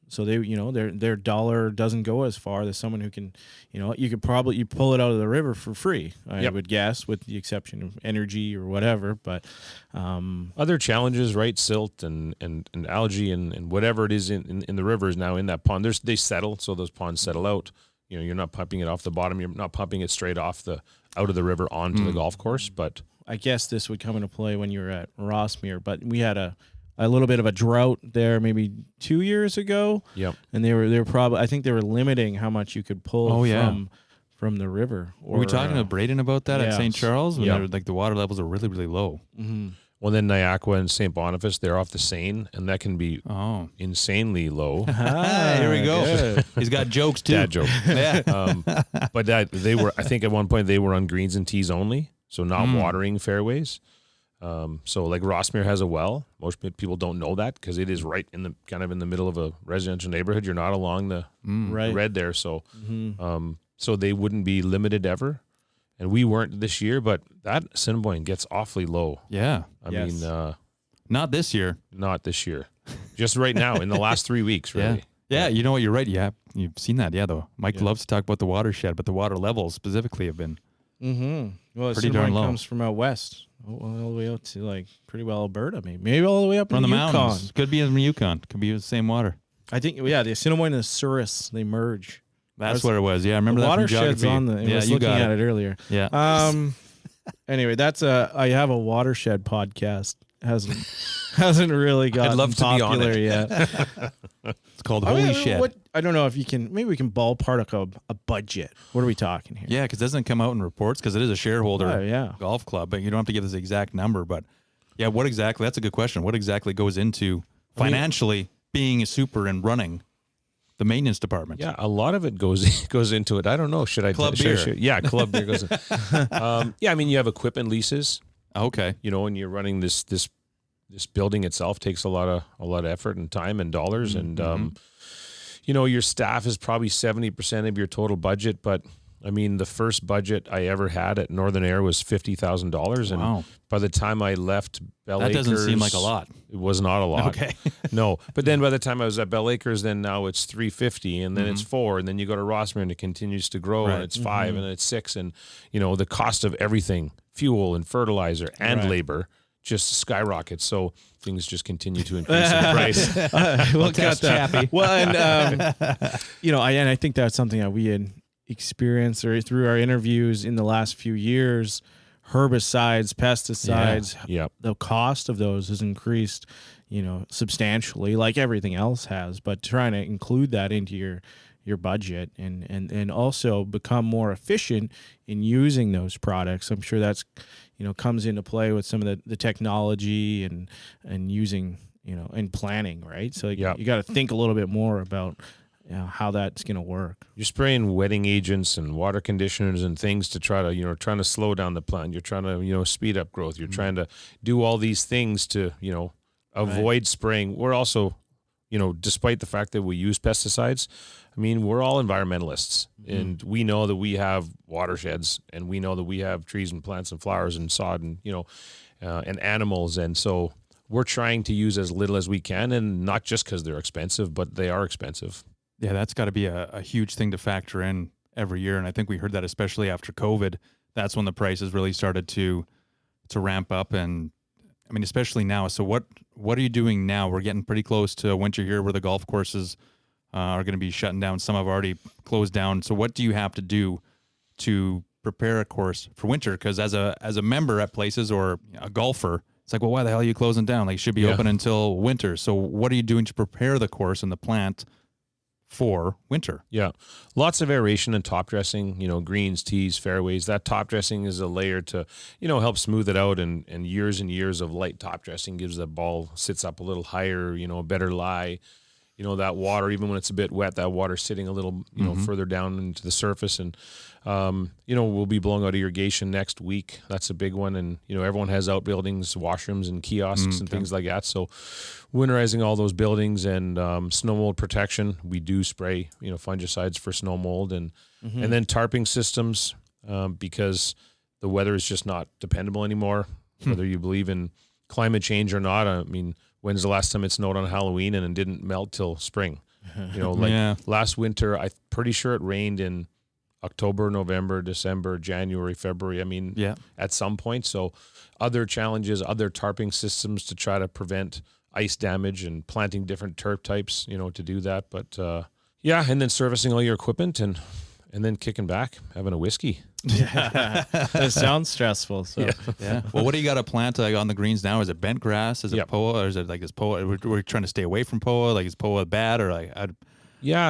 So they, their dollar doesn't go as far as someone who can, you could probably pull it out of the river for free, I would guess, with the exception of energy or whatever. But other challenges, right? Silt and algae and whatever it is in the rivers now in that pond. They settle, so those ponds settle out. You're not pumping it off the bottom. You're not pumping it straight out of the river onto the golf course. But I guess this would come into play when you were at Rossmere. But we had a little bit of a drought there maybe 2 years ago. Yep. And they were probably, I think they were limiting how much you could pull from the river. Were we talking to Braden about that at St. Charles? When Yep. the water levels are really, really low. Mm-hmm. Well, then Niagara and St. Boniface, they're off the Seine, and that can be insanely low. Here we go. Good. He's got jokes too. Dad joke. Yeah. But I think at one point they were on greens and tees only, so not watering fairways. So like Rossmere has a well. Most people don't know that because it is right in the middle of a residential neighborhood. You're not along the red there, so so they wouldn't be limited ever. And we weren't this year, but that Assiniboine gets awfully low. Yeah. I mean, not this year. not this year. Just right now in the last 3 weeks, really. Yeah. You know what? You're right. Yeah. You've seen that. Yeah. Though Mike loves to talk about the watershed, but the water levels specifically have been Mm-hmm. Well, pretty darn Assiniboine low. comes from out west. all the way out to like pretty well Alberta, maybe all the way up From in the Yukon. mountains. Could be in the Yukon. Could be the same water. I think, yeah, the Assiniboine and the Souris, they merge. That's what it was. Yeah, I remember the that from watershed's geography. on the. I yeah, was you looking got at it earlier. Yeah. Anyway, I have a watershed podcast. Hasn't really gotten I'd love to be on popular it. yet. It's called Holy Shed. I don't know if you can. Maybe we can ballpark a budget. What are we talking here? Yeah, because it doesn't come out in reports because it is a shareholder golf club, but you don't have to give us the exact number. But yeah, what exactly? That's a good question. What exactly goes into financially being a super and running the maintenance department? Yeah, a lot of it goes into it. I don't know. Should I club should I beer? share? Yeah, club beer goes in. Yeah, I mean, you have equipment leases. Okay. You know, and you're running this building itself takes a lot of effort and time and dollars, and you know, your staff is probably 70% of your total budget. But I mean, the first budget I ever had at Northern Air was $50,000, and Wow. by the time I left Bell That Acres, doesn't seem like a lot. It was not a lot. Okay. No, but then by the time I was at Bell Acres, then now it's 350, and then it's 4, and then you go to Rossmere and it continues to grow, Right. and it's 5, and then it's 6, and you know, the cost of everything, fuel and fertilizer and labor, just skyrockets. So things just continue to increase in price. We'll that's cut that. chappy. Well, and you know, I think that's something that we had experienced or through our interviews in the last few years. Herbicides, pesticides, Yeah. the cost of those has increased, you know, substantially, like everything else has. But trying to include that into your budget and also become more efficient in using those products. I'm sure that's, you know, comes into play with some of the technology and using, you know, and planning, right? So you got to think a little bit more about, you know, how that's going to work. You're spraying wetting agents and water conditioners and things to try to, you know, trying to slow down the plant. You're trying to, you know, speed up growth. You're trying to do all these things to, you know, avoid spraying. We're also, you know, despite the fact that we use pesticides, I mean, we're all environmentalists, and we know that we have watersheds, and we know that we have trees and plants and flowers and sod and, you know, and animals. And so we're trying to use as little as we can, and not just because they're expensive, but they are expensive. Yeah, that's got to be a huge thing to factor in every year. And I think we heard that especially after COVID. That's when the prices really started to ramp up. And I mean, especially now. So what are you doing now? We're getting pretty close to winter here where the golf courses are going to be shutting down. Some have already closed down. So what do you have to do to prepare a course for winter? Because as a member at places or a golfer, it's like, well, why the hell are you closing down? Like, it should be open until winter. So what are you doing to prepare the course and the plant for winter? Yeah. Lots of aeration and top dressing, you know, greens, tees, fairways. That top dressing is a layer to, you know, help smooth it out, and years of light top dressing gives the ball sits up a little higher, you know, a better lie. You know, that water, even when it's a bit wet, that water's sitting a little, you know, further down into the surface. And, you know, we'll be blowing out irrigation next week. That's a big one. And, you know, everyone has outbuildings, washrooms and kiosks and things like that. So winterizing all those buildings and snow mold protection. We do spray, you know, fungicides for snow mold and then tarping systems because the weather is just not dependable anymore, whether you believe in climate change or not. I mean, when's the last time it snowed on Halloween and it didn't melt till spring? You know, like last winter, I'm pretty sure it rained in October, November, December, January, February. I mean, at some point. So other challenges, other tarping systems to try to prevent ice damage and planting different turf types, you know, to do that. But and then servicing all your equipment and then kicking back, having a whiskey. Yeah, it sounds stressful. So Yeah. Well, what do you got to plant on the greens now? Is it bent grass? Is it POA? Or is it like this POA? We're trying to stay away from POA. Like, is POA bad or like? I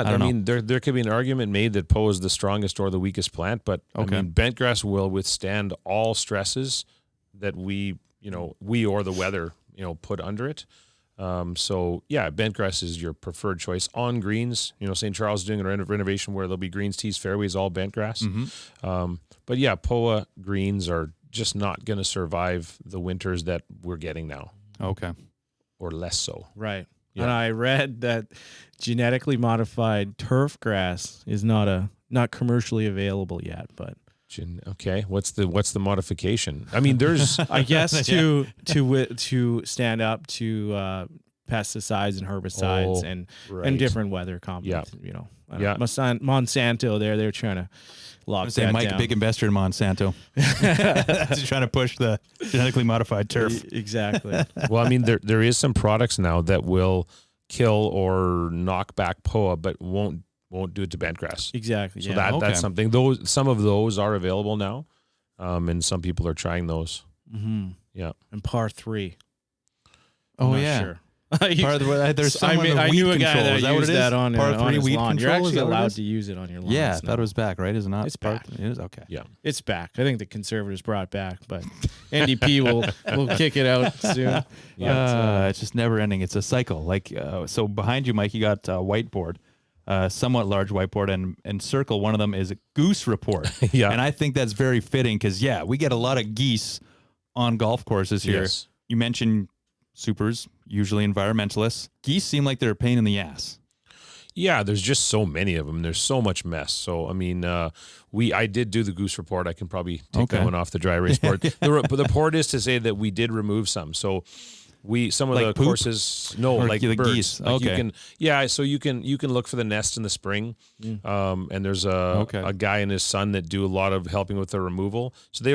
don't mean, there could be an argument made that POA is the strongest or the weakest plant, but I mean, bent grass will withstand all stresses that we or the weather, you know, put under it. So bent grass is your preferred choice on greens. You know, St. Charles is doing a renovation where there'll be greens, tees, fairways, all bent grass. But POA greens are just not going to survive the winters that we're getting now. Okay. Or less so. Right. Yeah. And I read that genetically modified turf grass is not commercially available yet, but Okay, what's the modification? I mean, there's I guess to stand up to pesticides and herbicides and different weather combinations. You know, Monsanto they're trying to lock that Mike, down. big investor in Monsanto, he's trying to push the genetically modified turf. Exactly. Well, I mean, there is some products now that will kill or knock back POA, but won't do it to bentgrass. Exactly. So that's something. Some of those are available now, and some people are trying those. Mm-hmm. Yeah. And par 3. Oh yeah. Sure. There's someone I knew a guy control. that Is that what used it is? that on, Par on 3 his weed lawn. control? You're actually Is that what it allowed is? to use it on your lawn. Yeah, I thought it was back, right? Is it not? It's back. It is? Okay. Yeah. It's back. I think the Conservatives brought it back, but NDP will kick it out soon. It's just never ending. It's a cycle. Like so behind you, Mike, you got a whiteboard, somewhat large whiteboard, and circle one of them is a goose report. Yeah. And I think that's very fitting because, we get a lot of geese on golf courses here. Yes. You mentioned supers, usually environmentalists. Geese seem like they're a pain in the ass. Yeah, there's just so many of them. There's so much mess. So I mean, I did do the goose report. I can probably take that one off the dry erase board. The report is to say that we did remove some. So some of like the poop? courses, no, Or like the birds. geese. Like Okay. so you can look for the nest in the spring. And there's a guy and his son that do a lot of helping with the removal. So they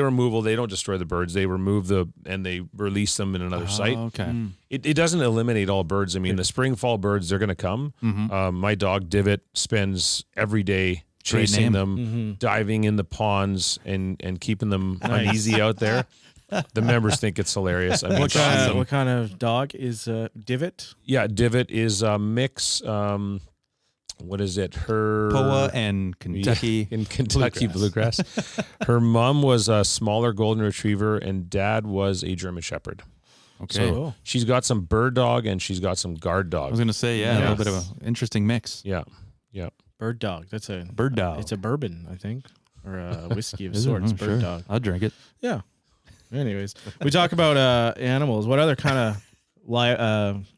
don't destroy the birds. They remove and they release them in another site. Okay. It doesn't eliminate all birds. I mean, the spring, fall birds, they're going to come. My dog Divot spends every day chasing them, diving in the ponds and keeping them uneasy out there. The members think it's hilarious. I mean, What kind of dog is Divot? Yeah, Divot is a mix. What is it? Her POA and Kentucky. In Kentucky bluegrass. Her mom was a smaller golden retriever, and dad was a German Shepherd. Okay. So she's got some bird dog and she's got some guard dog. I was going to say, a little bit of an interesting mix. Yeah. Bird dog. That's a bird dog. It's a bourbon, I think, or a whiskey of Is it? sorts. Oh, Bird sure. dog. I'll drink it. Yeah. Anyways, we talk about animals. What other kind of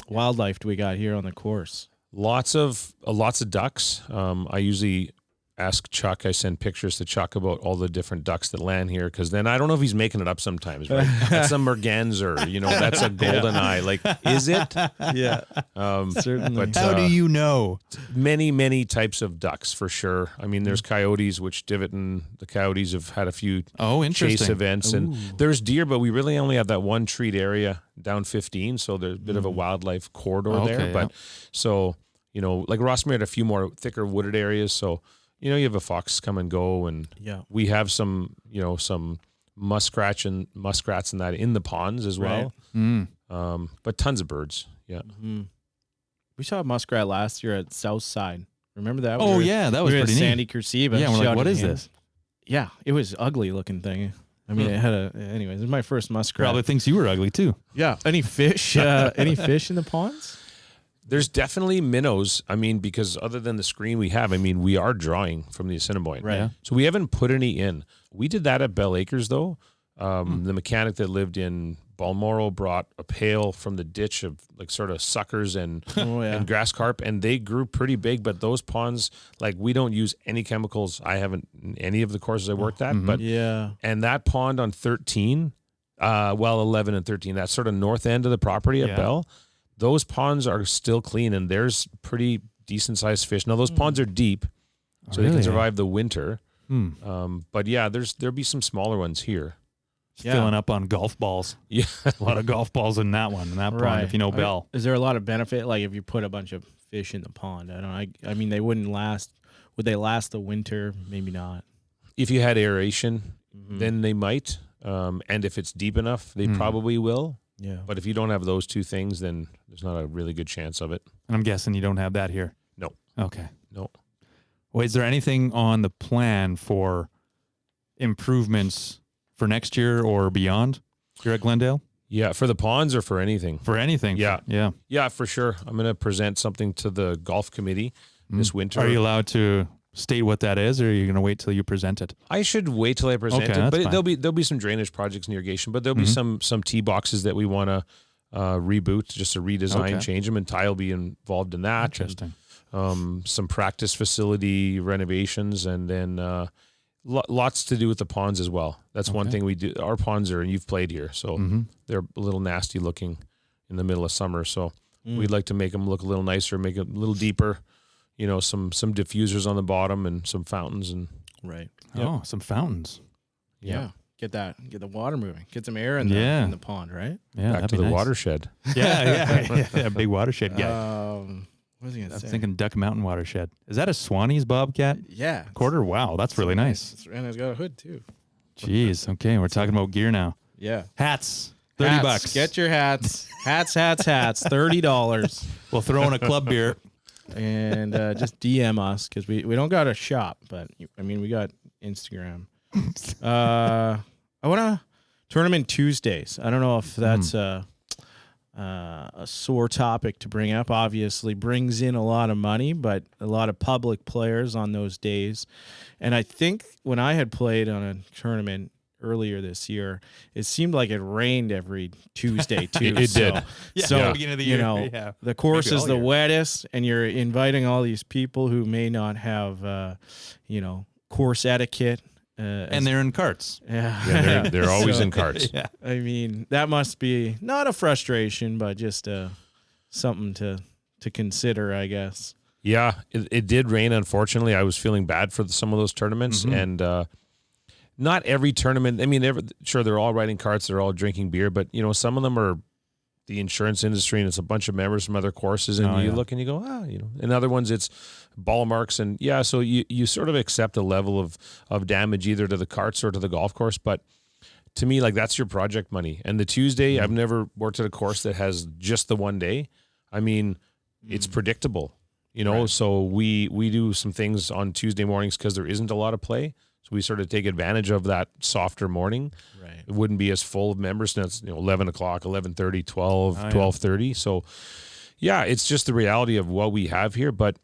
wildlife do we got here on the course? Lots of ducks. I usually ask Chuck. I send pictures to Chuck about all the different ducks that land here, because then I don't know if he's making it up sometimes. Right? That's a merganser. That's a golden eye. Like, is it? Yeah. Certainly. But How do you know? Many types of ducks for sure. I mean, there's coyotes, which Divot and the coyotes have had a few chase events, and there's deer, but we really only have that one treat area down 15, so there's a bit of a wildlife corridor there. But so like Rossmere had a few more thicker wooded areas, so. You have a fox come and go, and we have some muskrats and that in the ponds as well. Right. But tons of birds. Yeah. Mm-hmm. We saw a muskrat last year at Southside. Remember that? Oh, that was pretty neat. Sandy Cursiva. Yeah, we're like, what is this? Yeah, it was ugly looking thing. I mean, it had anyways, it was my first muskrat. Probably thinks you were ugly too. Yeah. Any fish? Any fish in the ponds? There's definitely minnows. I mean, because other than the screen we have, I mean, we are drawing from the Assiniboine. Right. Yeah. So we haven't put any in. We did that at Bell Acres, though. The mechanic that lived in Balmoral brought a pail from the ditch of like sort of suckers and grass carp, and they grew pretty big. But those ponds, like, we don't use any chemicals. I haven't in any of the courses I worked at. But and that pond on 13, 11 and 13, that sort of north end of the property at Bell. Those ponds are still clean, and there's pretty decent sized fish. Now those ponds are deep, so they can survive the winter. But there'll be some smaller ones here. Filling up on golf balls. Yeah, a lot of golf balls in that pond. If you know Bell, is there a lot of benefit? Like if you put a bunch of fish in the pond, I don't know. I mean, they wouldn't last. Would they last the winter? Maybe not. If you had aeration, then they might. And if it's deep enough, they probably will. Yeah. But if you don't have those two things, then there's not a really good chance of it. And I'm guessing you don't have that here. No. Okay. No. Well, is there anything on the plan for improvements for next year or beyond here at Glendale? Yeah, for the ponds or for anything? For anything. Yeah. Yeah, for sure. I'm going to present something to the golf committee this winter. Are you allowed to state what that is, or are you going to wait till you present it? I should wait till I present it, but fine. there'll be some drainage projects and irrigation, but there'll be some tee boxes that we want to reboot, just a redesign, change them, and Ty will be involved in that. Interesting. And, some practice facility renovations, and then lots to do with the ponds as well. That's one thing we do. Our ponds are, and you've played here, so they're a little nasty looking in the middle of summer. So We'd like to make them look a little nicer, make it a little deeper. You know, some diffusers on the bottom and some fountains and Right. Oh, some fountains. Yeah. Get the water moving. Get some air in the pond, right? Yeah, back to the watershed. Yeah, big watershed guy. What was I gonna say? Thinking Duck Mountain watershed. Is that a Swanee's Bobcat? Yeah. Quarter? Wow, that's really nice. And it's got a hood too. Jeez. Okay, we're talking about gear now. Yeah. Hats. $30. Get your hats. Hats. $30. We'll throw in a club beer. And just DM us because we don't got a shop, but I mean we got Instagram. I want to tournament Tuesdays. I don't know if that's a sore topic to bring up. Obviously brings in a lot of money, but a lot of public players on those days. And I think when I had played on a tournament earlier this year, it seemed like it rained every Tuesday too. It did. Yeah, So, beginning of the year. the course Maybe is all the year. wettest, and you're inviting all these people who may not have, course etiquette. And they're in carts. Yeah, they're always So, in carts. Yeah. I mean, that must be not a frustration, but just something to consider, I guess. Yeah, it did rain. Unfortunately, I was feeling bad for some of those tournaments, and not every tournament. I mean, sure, they're all riding carts, they're all drinking beer, but some of them are the insurance industry, and it's a bunch of members from other courses, and you look and you go, In other ones, it's ball marks, and so you sort of accept a level of damage either to the carts or to the golf course, but to me, like, that's your project money. And the Tuesday, I've never worked at a course that has just the one day. I mean, it's predictable. Right. So we do some things on Tuesday mornings because there isn't a lot of play. So we sort of take advantage of that softer morning. Right. It wouldn't be as full of members. Now it's 11 o'clock, 11:30, 12, 12:30. So yeah, it's just the reality of what we have here. But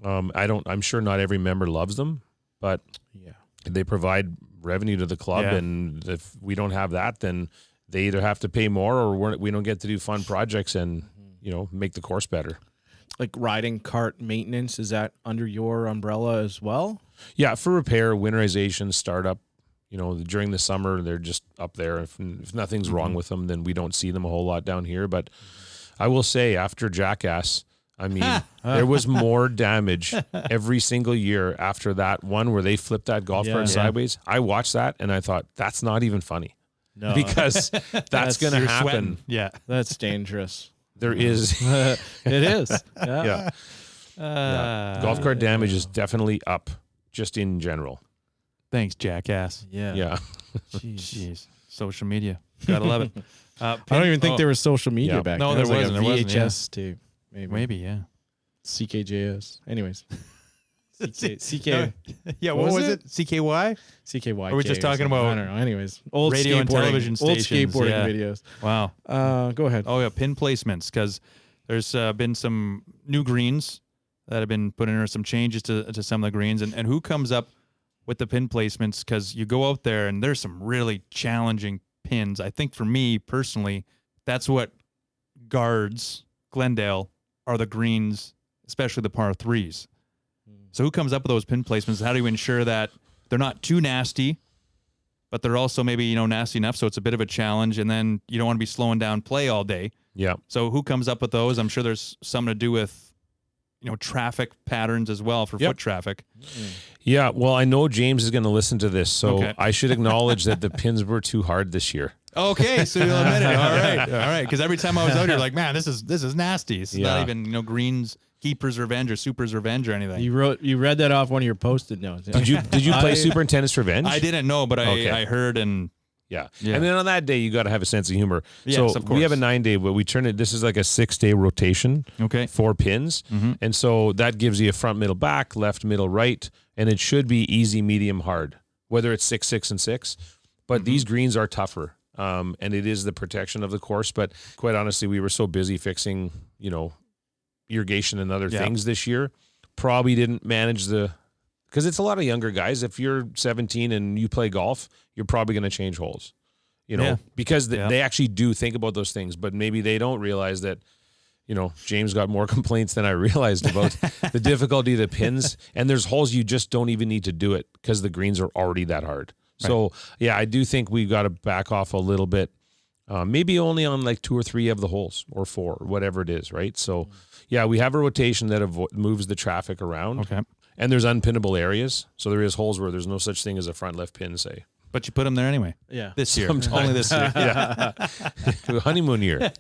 I'm sure not every member loves them, but they provide revenue to the club. Yeah. And if we don't have that, then they either have to pay more or we don't get to do fun projects and, make the course better. Like riding cart maintenance, is that under your umbrella as well? Yeah, for repair, winterization, startup, during the summer, they're just up there. If nothing's wrong with them, then we don't see them a whole lot down here. But I will say, after Jackass, I mean, there was more damage every single year after that one where they flipped that golf cart sideways. I watched that and I thought, that's not even funny. No. Because that's going to You're happen. sweating. Yeah. That's dangerous. There is. It is. Yeah. Golf cart damage is definitely up just in general. Thanks, Jackass. Yeah. Yeah. Jeez. Social media. Gotta love it. I don't even think there was social media back No, then. there It was wasn't. like There a wasn't, yeah. VHS tape. Maybe, yeah. CKJS. Anyways. CK. Yeah, What what was was it? it? CKY? CKY. Are we just talking about I don't know. Anyways. Old radio and skateboarding- television Old stations, skateboarding yeah. videos. Wow. Go ahead. Oh, yeah, pin placements, because there's been some new greens that have been put in, or some changes to some of the greens. And who comes up with the pin placements? Because you go out there and there's some really challenging pins. I think for me personally, that's what guards Glendale are, the greens, especially the par threes. So who comes up with those pin placements? How do you ensure that they're not too nasty, but they're also maybe, nasty enough so it's a bit of a challenge, and then you don't want to be slowing down play all day? Yeah. So who comes up with those? I'm sure there's something to do with, traffic patterns as well for foot traffic. Yeah. Well, I know James is going to listen to this, so Okay. I should acknowledge that the pins were too hard this year. Okay, so you'll admit it. All right. Because every time I was out here, like, man, this is nasty. It's not even greens, keepers revenge or supers revenge or anything. You read that off one of your Post-it notes. Did you play Superintendent's Revenge? I didn't know, but I heard and. Yeah. Yeah. And then on that day, you got to have a sense of humor. Yes, so of course. we have a 9-day, but we turn it, this is like a 6-day rotation. Okay. 4 pins. And so that gives you a front, middle, back, left, middle, right. And it should be easy, medium, hard, whether it's 6, 6, and 6. But these greens are tougher. And it is the protection of the course. But quite honestly, we were so busy fixing, irrigation and other things this year. Probably didn't manage because it's a lot of younger guys. If you're 17 and you play golf, you're probably going to change holes, because they actually do think about those things, but maybe they don't realize that, James got more complaints than I realized about the difficulty of the pins. And there's holes you just don't even need to do it because the greens are already that hard. Right. So, yeah, I do think we've got to back off a little bit maybe only on like 2 or 3 of the holes or 4, whatever it is, right? So, yeah, we have a rotation that moves the traffic around. Okay. And there's unpinnable areas. So there is holes where there's no such thing as a front left pin, say. But you put them there anyway. Yeah. This year. Sometimes. Only this year. Yeah. Honeymoon year.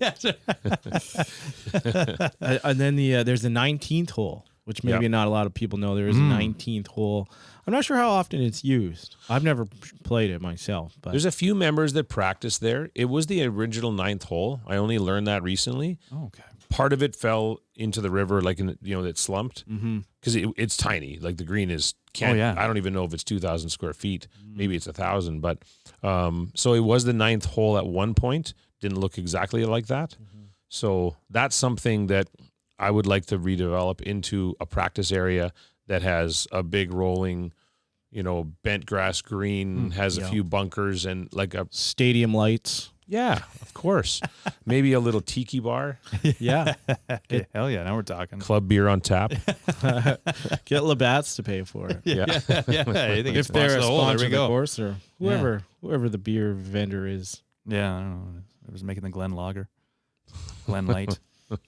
And then there's the 19th hole, which maybe not a lot of people know. There is a 19th hole. I'm not sure how often it's used. I've never played it myself. But There's a few members that practice there. It was the original 9th hole. I only learned that recently. Oh, okay. Part of it fell into the river, like it slumped because it's tiny. Like the green is I don't even know if it's 2,000 square feet. Maybe it's 1,000. But so it was the 9th hole at one point. Didn't look exactly like that. So that's something that I would like to redevelop into a practice area that has a big rolling, bent grass green, has a few bunkers and like a stadium lights. Yeah, of course. Maybe a little tiki bar. Yeah. Hell yeah. Now we're talking. Club beer on tap. Get Labatt's to pay for it. Yeah. I think If they're a sponsor of the go. course or whoever the beer vendor is. Yeah, I don't know. I was making the Glen Lager. Glen Light.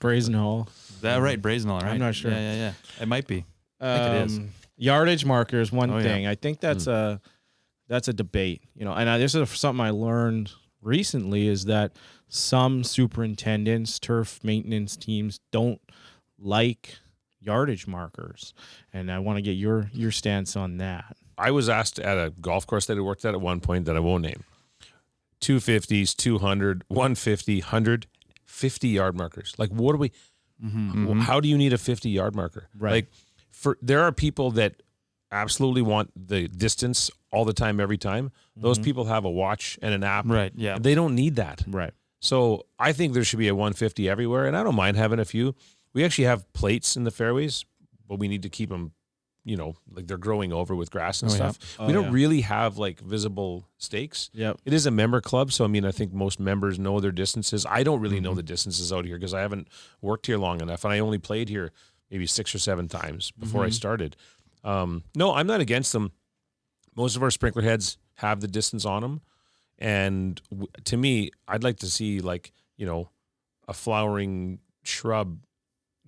Brazen Hall. Is that right? Brazen Hall, right? I'm not sure. Yeah. It might be. I think it is. Yardage marker is one thing. Yeah. I think that's a debate. And this is something I learned recently is that some superintendents, turf maintenance teams don't like yardage markers, and I want to get your stance on that. I was asked at a golf course that I worked at one point that I won't name. 250s, 200, 150, 100, 50-yard markers. Like, what do we? How do you need a 50-yard marker? Right. Like, there are people that absolutely want the distance all the time, every time. Those people have a watch and an app. Right, yeah. They don't need that. Right. So I think there should be a 150 everywhere, and I don't mind having a few. We actually have plates in the fairways, but we need to keep them, like they're growing over with grass and stuff. We don't really have like visible stakes. Yep. It is a member club, so I think most members know their distances. I don't really know the distances out here because I haven't worked here long enough, and I only played here maybe 6 or 7 times before I started. No, I'm not against them. Most of our sprinkler heads have the distance on them. And to me, I'd like to see like, a flowering shrub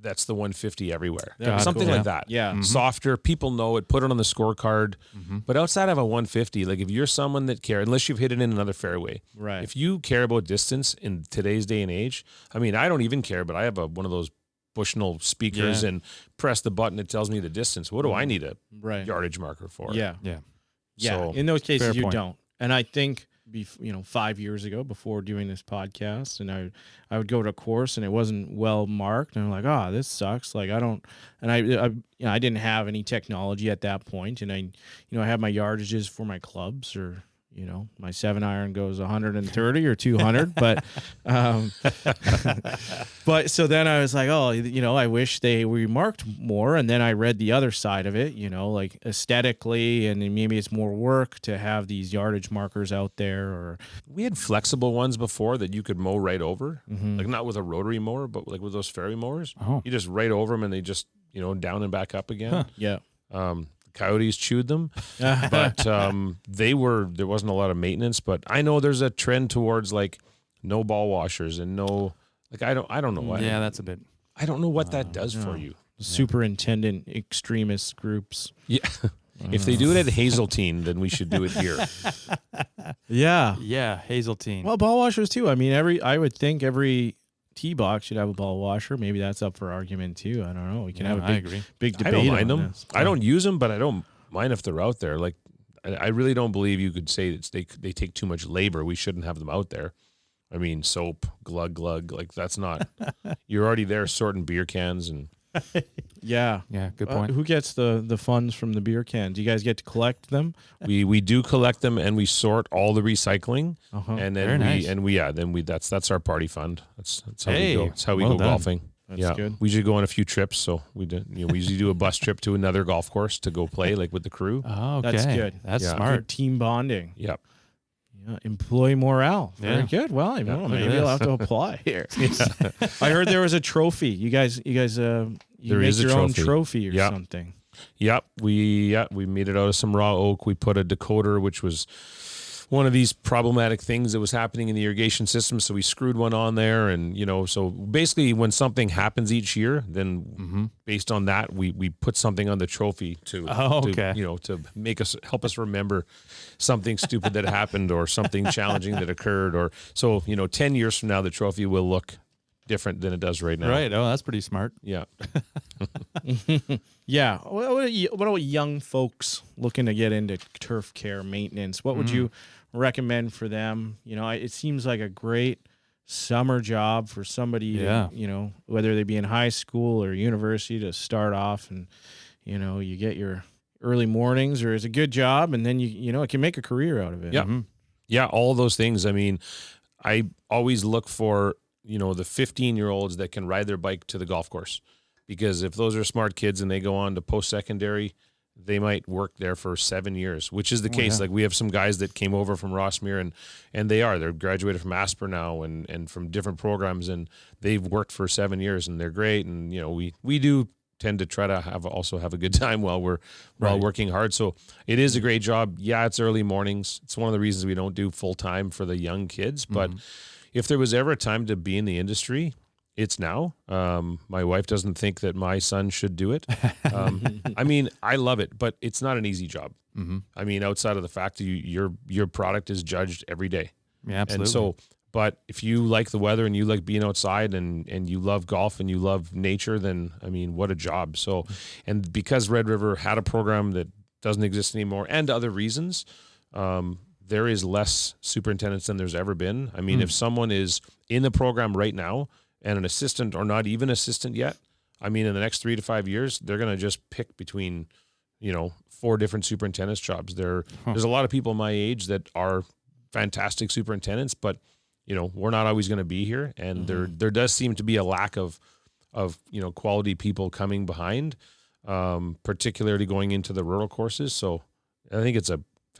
that's the 150 everywhere. Something like that. Yeah. Softer. People know it. Put it on the scorecard. But outside of a 150, like if you're someone that cares, unless you've hit it in another fairway. Right. If you care about distance in today's day and age, I don't even care, but I have one of those Bushnell speakers and press the button. It tells me the distance. What do I need a yardage marker for? Yeah. Yeah. Yeah. So, in those cases, you point. don't. And I think, 5 years ago before doing this podcast, and I would go to a course and it wasn't well marked, and I'm like, this sucks. Like I don't, and I didn't have any technology at that point, and I had my yardages for my clubs, or my 7-iron goes 130 or 200, but but so then I was like, I wish they remarked more. And then I read the other side of it, like aesthetically, and maybe it's more work to have these yardage markers out there. Or we had flexible ones before that you could mow right over, like not with a rotary mower, but like with those ferry mowers. You just right over them and they just, down and back up again. Yeah. Coyotes chewed them, but there wasn't a lot of maintenance. But I know there's a trend towards like no ball washers and no, like I don't know why. Yeah, that's a bit. I don't know what that does for you. Superintendent extremist groups. Yeah. If they do it at Hazeltine, then we should do it here. Yeah. Yeah, Hazeltine. Well, ball washers too. I would think every tee box should have a ball washer. Maybe that's up for argument too. I don't know. We can have a big debate. I don't mind on them. this. I don't use them, but I don't mind if they're out there. Like, I really don't believe you could say that they take too much labor. We shouldn't have them out there. Soap, glug, like that's not. You're already there sorting beer cans and. Yeah. Good point. Who gets the funds from the beer cans? Do you guys get to collect them? We do collect them and we sort all the recycling, and then that's our party fund. That's how we go. That's how we go golfing. That's good. We usually go on a few trips, so we usually do a bus trip to another golf course to go play, like with the crew. Oh, okay. That's good. That's Yeah. smart. Good team bonding. Yep. Yeah, employee morale. Very good. Well, maybe I'll have to apply here. I heard there was a trophy. You guys There make is a your own trophy. trophy or Yep. something. Yep. We made it out of some raw oak. We put a decoder, which was one of these problematic things that was happening in the irrigation system. So we screwed one on there, and so basically when something happens each year, then based on that, we put something on the trophy to make us help us remember something stupid that happened or something challenging that occurred, or so 10 years from now the trophy will look different than it does right now. Right. Oh, that's pretty smart. Yeah. Yeah. What about young folks looking to get into turf care maintenance? What would you recommend for them? It seems like a great summer job for somebody, to, whether they be in high school or university, to start off, and, you get your early mornings, or it's a good job, and then it can make a career out of it. Yeah. Yeah. All those things. I mean, I always look for, the 15-year-olds that can ride their bike to the golf course, because if those are smart kids and they go on to post-secondary, they might work there for 7 years, which is the case. Yeah. Like, we have some guys that came over from Rossmere, and they're graduated from Asper now and from different programs, and they've worked for 7 years, and they're great. And, we do tend to try to have a good time while we're working hard. So it is a great job. Yeah, it's early mornings. It's one of the reasons we don't do full-time for the young kids, but if there was ever a time to be in the industry, it's now. My wife doesn't think that my son should do it. I mean, I love it, but it's not an easy job. I mean, outside of the fact that your product is judged every day. Yeah, absolutely. And so, but if you like the weather and you like being outside and you love golf and you love nature, then, I mean, what a job. So, and because Red River had a program that doesn't exist anymore, and other reasons, there is less superintendents than there's ever been. I mean, if someone is in the program right now and an assistant or not even assistant yet, I mean, in the next 3 to 5 years, they're going to just pick between, 4 different superintendents jobs. There's a lot of people my age that are fantastic superintendents, but, we're not always going to be here. And there does seem to be a lack of quality people coming behind, particularly going into the rural courses. So I think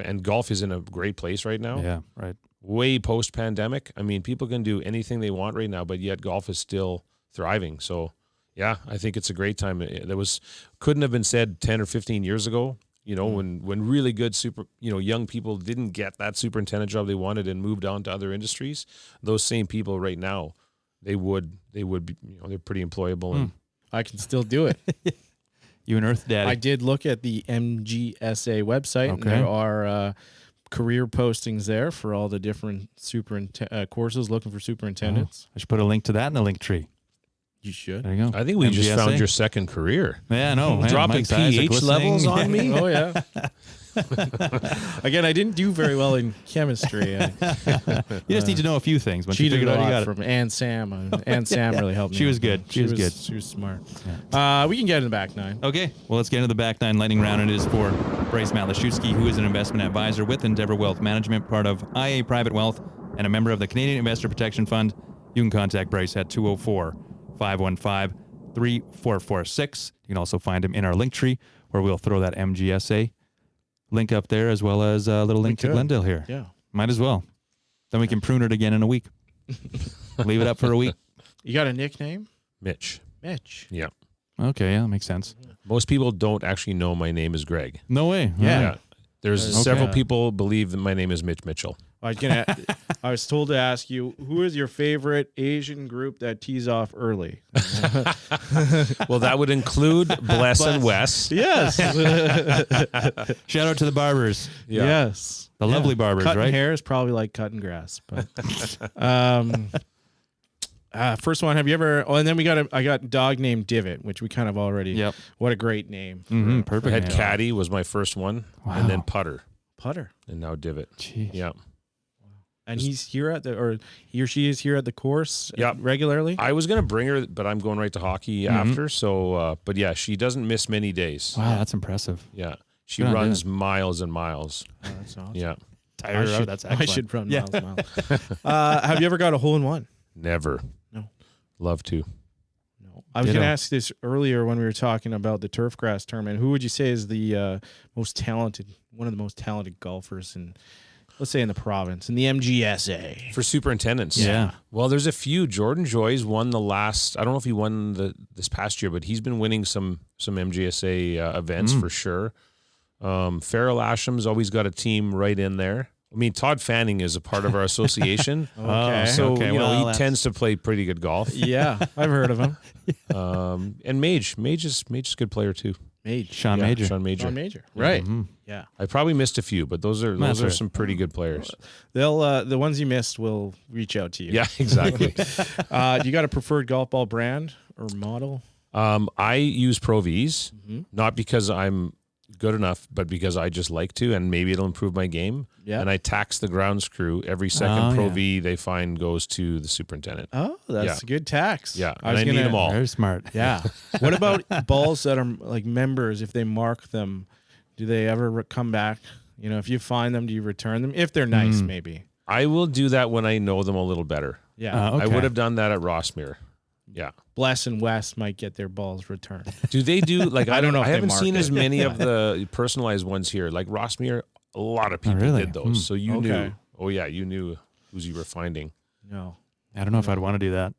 and golf is in a great place right now. Yeah, right. Way post-pandemic. I mean, people can do anything they want right now, but yet golf is still thriving. So, yeah, I think it's a great time. Couldn't have been said 10 or 15 years ago, when really good young people didn't get that superintendent job they wanted and moved on to other industries. Those same people right now, they would be, they're pretty employable. And I can still do it. You and Earth Daddy. I did look at the MGSA website, and there are career postings there for all the different courses looking for superintendents. I should put a link to that in the link tree. You should. There you go. I think we just found your second career. Yeah, no. Dropping pH levels on me? Oh, yeah. Again, I didn't do very well in chemistry. You just need to know a few things. Once cheated you figured a out, you lot got from Ann Sam. Ann Sam really helped me. She was good. She was good. She was smart. Yeah. We can get in the back nine. Okay. Well, let's get into the back nine lightning round. It is for Bryce Malashewski, who is an investment advisor with Endeavor Wealth Management, part of IA Private Wealth, and a member of the Canadian Investor Protection Fund. You can contact Bryce at 204-515-3446. You can also find him in our link tree, where we'll throw that MGSA link up there, as well as a little link to Glendale here. Yeah. Might as well. Then we can prune it again in a week. Leave it up for a week. You got a nickname? Mitch. Yeah. Okay, yeah, that makes sense. Most people don't actually know my name is Greg. No way. Yeah. There's several people believe that my name is Mitch Mitchell. I was told to ask you, who is your favorite Asian group that tees off early? Well, that would include Bless and Wes. Yes. Shout out to the barbers. Yeah. Yes. The lovely barbers, cutting right? hair is probably like cutting grass. But first one, have you ever? Oh, and then I got a dog named Divot, which we kind of already. Yep. What a great name. Perfect. Head Caddy was my first one, and then Putter, and now Divot. Jeez. Yeah. And he's here he or she is here at the course Yep. regularly? I was going to bring her, but I'm going right to hockey after. So, but yeah, she doesn't miss many days. Wow, that's impressive. Yeah. She Good runs idea. miles and miles. Oh, that's awesome. Yeah. Tire road, that's I excellent. should run miles and miles. Have you ever got a hole in one? Never. No. Love to. No. I was going Ditto. to ask this earlier when we were talking about the turf grass tournament. Who would you say is the one of the most talented golfers in, let's say, in the province, in the MGSA? For superintendents. Yeah. Well, there's a few. Jordan Joy's won the last, I don't know if he won this past year, but he's been winning some MGSA events for sure. Farrell Asham's always got a team right in there. I mean, Todd Fanning is a part of our association. Okay. So, Okay, you know, well, he tends to play pretty good golf. Yeah, I've heard of him. And Mage is a good player too. Mage. Sean Yeah, Major. Sean Major. John Major. Right. Mhm. Yeah. I probably missed a few, but those are right. some pretty good players. They'll the ones you missed will reach out to you. Yeah, exactly. You got a preferred golf ball brand or model? I use Pro Vs, not because I'm good enough, but because I just like to, and maybe it'll improve my game. Yeah. And I tax the ground screw. Every second Pro V they find goes to the superintendent. Oh, that's a good tax. Yeah, I and was I need gonna- them all. Very smart. Yeah. What about balls that are like members? If they mark them, do they ever come back? You know, if you find them, do you return them? If they're nice, maybe. I will do that when I know them a little better. Yeah. Okay. I would have done that at Rossmere. Yeah. Bless and West might get their balls returned. Do they do like I don't know if I they haven't mark seen it. as many of the personalized ones here. Like Rossmere, a lot of people really? did those. So you Okay. knew. Oh yeah, you knew whose you were finding. No. I don't know if I'd want to do that.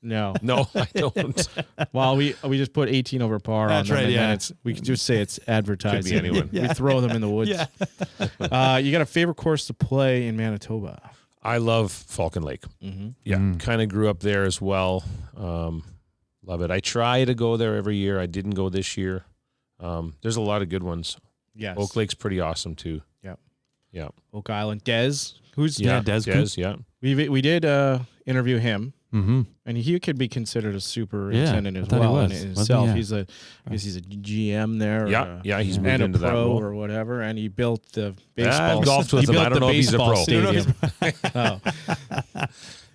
No. No, I don't. Well, we just put 18 over par That's on them. right, and then yeah. we can just say it's advertising. Could be anyone. We throw them in the woods. You got a favorite course to play in Manitoba? I love Falcon Lake. Mm-hmm. Yeah, kind of grew up there as well. Love it. I try to go there every year. I didn't go this year. There's a lot of good ones. Yes. Oak Lake's pretty awesome too. Yep. Yeah. Oak Island. Des, who's Yeah, Des Coop. Yeah. we did interview him, Mm-hmm. and he could be considered a superintendent I as thought he well in was. Wasn't himself. he? I guess he's a GM there. Yeah. Yeah. He's moved and a into that pro role. or whatever, and he built the baseball. I've golfed with he him. built I don't the know if he's a baseball pro. stadium. Oh,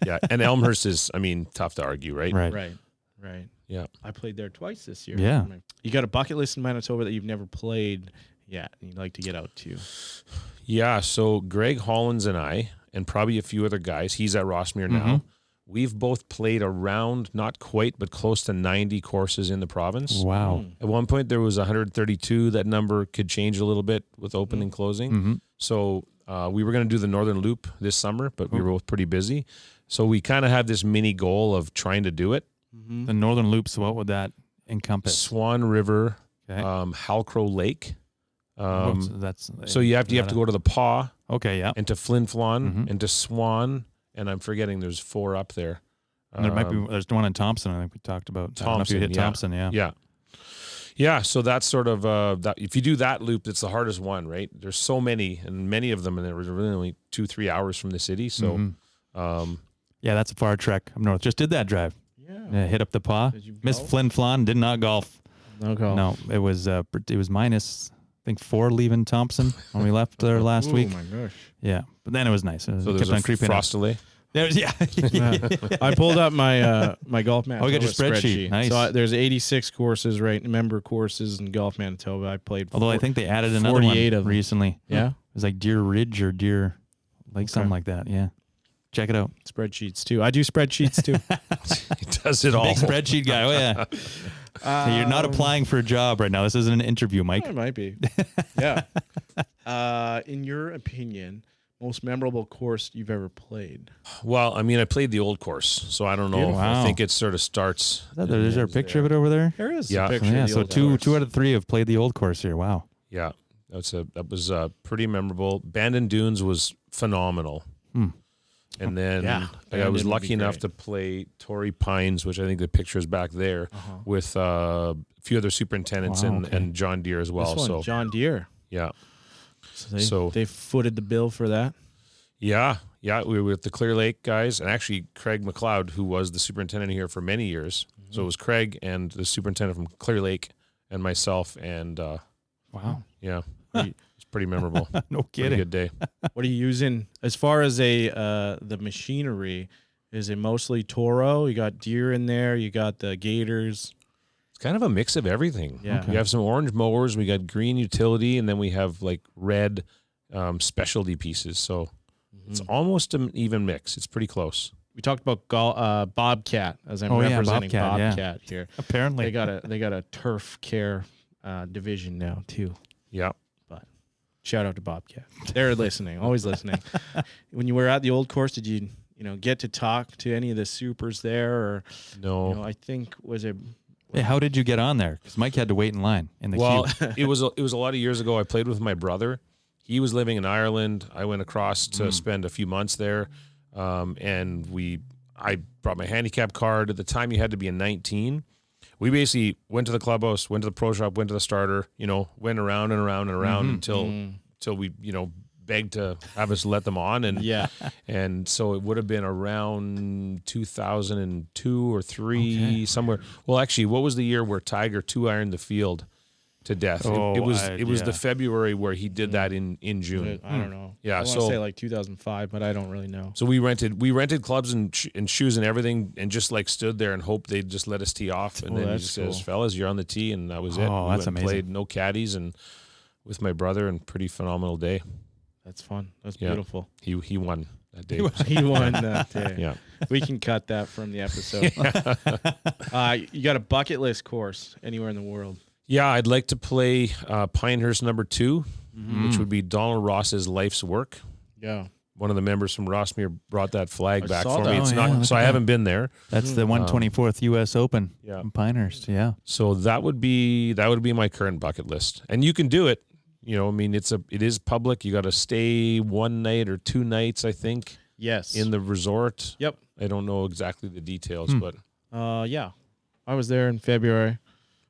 Yeah. And Elmhurst is, I mean, tough to argue, right? Right. right. Yeah. I played there twice this year. Yeah. You got a bucket list in Manitoba that you've never played yet, and you'd like to get out to. Yeah. So Greg Hollins and I, and probably a few other guys, he's at Rossmere now. We've both played around, not quite, but close to 90 courses in the province. Wow. At one point, there was 132. That number could change a little bit with open and closing. So we were going to do the Northern Loop this summer, but we were both pretty busy. So we kind of have this mini goal of trying to do it. The Northern Loops, what would that encompass? Swan River, Okay. Halcrow Lake. That's So you have to go to the Paw Okay, yeah. and to Flin Flon and to Swan, and I'm forgetting there's 4 up there. And there might be there's one in Thompson. I think we talked about. I don't know if you hit Thompson, yeah. Yeah. So that's sort of that. If you do that loop, it's the hardest one, right? There's so many, and many of them, and there was really only 2-3 hours from the city. So, Yeah, that's a far trek up north. Just did that drive. Yeah. Hit up the Paw. Did you Missed golf? Flin Flon. Did not golf. No golf. No, it was minus. I think 4 leaving Thompson when we left there last Oh week. my gosh. Yeah, but then it was nice. so It there's kept a on creeping up. frost delay. There's I pulled up my my golf Manitoba you got your spreadsheet. Nice. So there's 86 courses, right? Member courses in golf Manitoba. I played. Although I think they added another 48 one of them. recently. Yeah. It was like Deer Ridge or Deer Lake, something like that. Yeah, check it out. Spreadsheets too. I do spreadsheets too. He does it all. Big spreadsheet guy. Oh yeah. Hey, you're not applying for a job right now. This isn't an interview, Mike. It might be. Yeah. In your opinion, most memorable course you've ever played? Well, I mean, I played the old course, so I don't know. Wow. I think it sort of starts. Is there a picture of it over there? There is Yeah. a picture. Yeah. of the So old two course. out of 3 have played the old course here. Wow. Yeah, that was pretty memorable. Bandon Dunes was phenomenal. And then Yeah, I was Bandon would lucky be enough great. to play Torrey Pines, which I think the picture is back there, with a few other superintendents Wow, okay. and John Deere as well. This one, So John Deere. yeah, So they footed the bill for that. yeah, we were with the Clear Lake guys, and actually Craig McLeod, who was the superintendent here for many years. So it was Craig and the superintendent from Clear Lake and myself, and Wow. yeah, it's pretty memorable. No Pretty kidding. good day. What are you using as far as the machinery? Is it mostly Toro? You got Deere in there. You got the Gators. It's kind of a mix of everything. Yeah. We have some orange mowers, we got green utility, and then we have like red specialty pieces. So it's almost an even mix. It's pretty close. We talked about Bobcat as I'm Oh, yeah, representing Bobcat, yeah. Bobcat here. Apparently. They got a turf care division now too. Yeah. But shout out to Bobcat. They're listening, always listening. When you were at the old course, did you get to talk to any of the supers there, or No. I think was it? Hey, how did you get on there? Because Mike had to wait in line in the Well, queue. it was a lot of years ago. I played with my brother, He was living in Ireland. I went across to spend a few months there, and I brought my handicap card. At the time, you had to be a 19. We basically went to the clubhouse, went to the pro shop, went to the starter. Went around and around and around until we begged to have us let them on, and so it would have been around 2002 or 3 somewhere. Well, actually, what was the year where Tiger 2-ironed the field to death? It was the February where he did that in June. I don't know. Yeah, I want to say like 2005, but I don't really know. So we rented clubs and shoes and everything, and just like stood there and hoped they'd just let us tee off. And then he just says, "Fellas, you're on the tee," and that was it. Oh, that's amazing. Played no caddies and with my brother, and pretty phenomenal day. That's fun. That's beautiful. He won that day. He won that day. Yeah. We can cut that from the episode. You got a bucket list course anywhere in the world? Yeah, I'd like to play Pinehurst number 2, which would be Donald Ross's life's work. Yeah. One of the members from Rossmere brought that flag back saw for that. me. It's not, so I haven't been there. That's the 124th U.S. Open in Pinehurst. Yeah. So that would be my current bucket list, and you can do it. It is public. You got to stay 1 night or 2 nights, I think. Yes. In the resort. Yep. I don't know exactly the details, but yeah, I was there in February.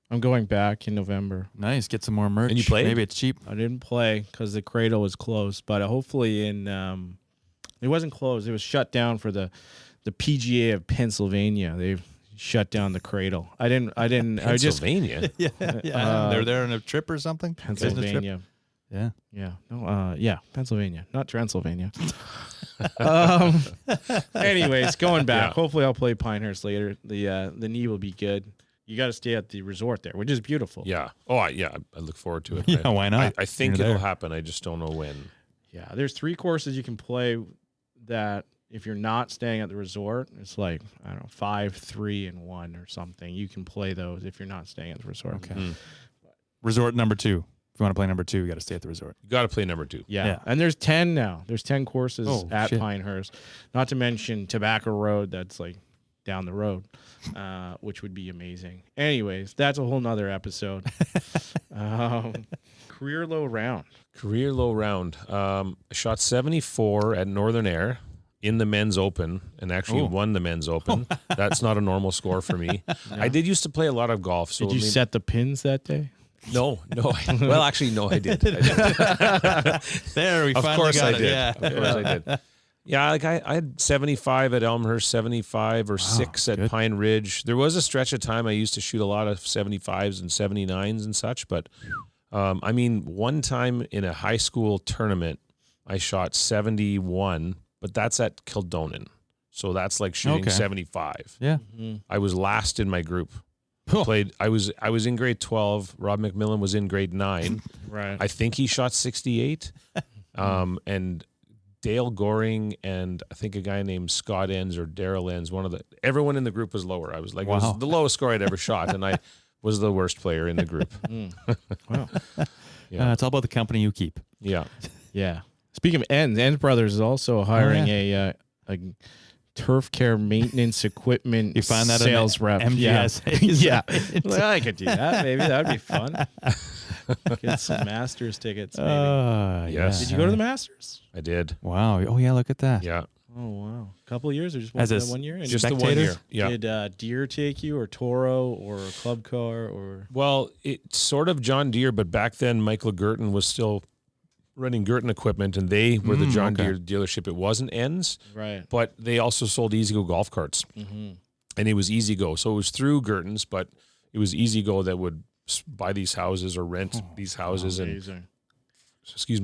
I'm going back in November. Nice. Get some more merch. And you played? Maybe it's cheap. I didn't play because the Cradle was closed, but hopefully it wasn't closed. It was shut down for the PGA of Pennsylvania. They've shut down the Cradle. I didn't. Pennsylvania. They're there on a trip or something. Pennsylvania. Yeah. Yeah. No. Yeah. Pennsylvania, not Transylvania. Anyways, going back. Yeah. Hopefully, I'll play Pinehurst later. The knee will be good. You got to stay at the resort there, which is beautiful. Yeah. Oh, I look forward to it. Yeah, why not? I think You're it'll there. happen. I just don't know when. Yeah. There's 3 courses you can play that if you're not staying at the resort, it's like, I don't know, 5, 3, and 1 or something. You can play those if you're not staying at the resort. Okay. Resort number 2. If you want to play number 2, you got to stay at the resort. You got to play number 2. Yeah. And there's 10 now. There's 10 courses at shit. Pinehurst. Not to mention Tobacco Road, that's like down the road, which would be amazing. Anyways, that's a whole nother episode. Career low round. Career low round. I shot 74 at Northern Air in the men's open and actually won the men's open. That's not a normal score for me. I did used to play a lot of golf. So Did you set the pins that day? No. Well, actually, no, I did. There, we Of finally course got I it. did. Yeah. Of course I did. Yeah, like I had 75 at Elmhurst, 75 or 6 at Pine Ridge. There was a stretch of time I used to shoot a lot of 75s and 79s and such, but one time in a high school tournament, I shot 71, but that's at Kildonan. So that's like shooting 75. Yeah. I was last in my group. I was in grade 12. Rob McMillan was in grade 9. Right. I think he shot 68. And Dale Goring and I think a guy named Scott Enns or Daryl Enns, everyone in the group was lower. I was like, it was the lowest score I'd ever shot, and I was the worst player in the group. Wow. Yeah. It's all about the company you keep. Yeah. Yeah. Speaking of Enns Brothers is also hiring a turf care maintenance equipment You find that sales in rep. MGS. Yeah. Well, I could do that. Maybe that would be fun. Get some Masters tickets. Maybe. Yes. Did you go to the Masters? I did. Wow. Oh, yeah, look at that. Yeah. Oh, wow. A couple of years or just As a 1 year? And Just the 1 year. Yeah. Did Deere take you or Toro or a club car or? Well, it's sort of John Deere, but back then Michael Gurton was still running Gurton equipment, and they were the John Deere dealership. It wasn't Enns, right? But they also sold Easy Go golf carts, and it was Easy Go. So it was through Gurton's, but it was Easy Go that would buy these houses or rent these houses, and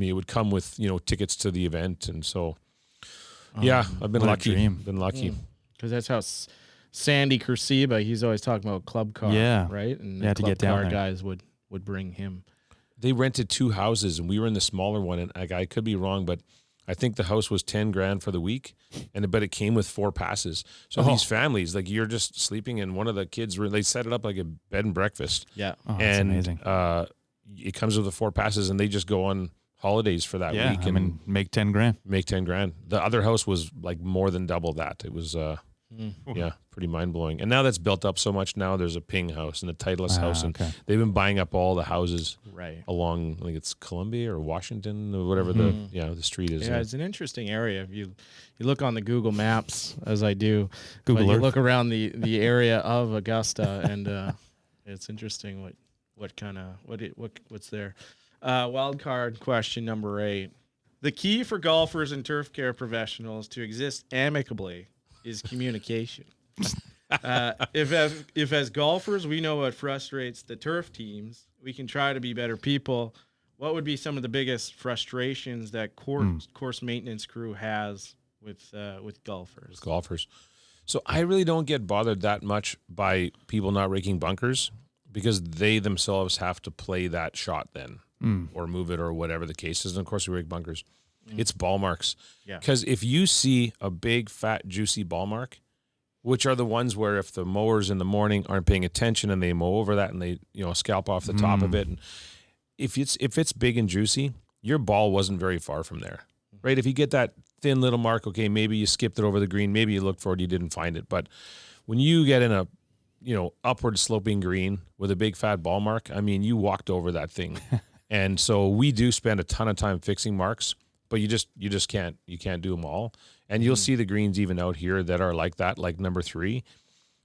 it would come with tickets to the event, and so I've been lucky. Been lucky because that's how Sandy Kursiba, he's always talking about club car, right? And the to club get down car there. guys would bring him. They rented 2 houses, and we were in the smaller one. And I could be wrong, but I think the house was $10,000 for the week, but it came with 4 passes. So these families, like you're just sleeping in one of the kids' room. They set it up like a bed and breakfast. Yeah, that's amazing. It comes with the 4 passes, and they just go on holidays for that week and make $10,000. make $10,000. The other house was like more than double that. It was Yeah, pretty mind blowing. And now that's built up so much. Now there's a Ping house and a Titleist house, and they've been buying up all the houses along. I think it's Columbia or Washington or whatever the street is. Yeah, it's an interesting area. If you look on the Google Maps, as I do, Google you Earth. look around the area of Augusta, and it's interesting what's there. Wild card question number 8. The key for golfers and turf care professionals to exist amicably is communication. If as golfers we know what frustrates the turf teams, we can try to be better people. What would be some of the biggest frustrations that course maintenance crew has with golfers? So I really don't get bothered that much by people not raking bunkers, because they themselves have to play that shot then or move it or whatever the case is. And of course we rake bunkers. It's ball marks. Yeah. Because if you see a big, fat, juicy ball mark, which are the ones where if the mowers in the morning aren't paying attention and they mow over that and they scalp off the top of it, and if it's big and juicy, your ball wasn't very far from there, right? If you get that thin little mark, okay, maybe you skipped it over the green, maybe you looked for it, you didn't find it. But when you get in a upward sloping green with a big fat ball mark, I mean, you walked over that thing. And so we do spend a ton of time fixing marks, but you just can't do them all. And you'll see the greens even out here that are like that, like number 3,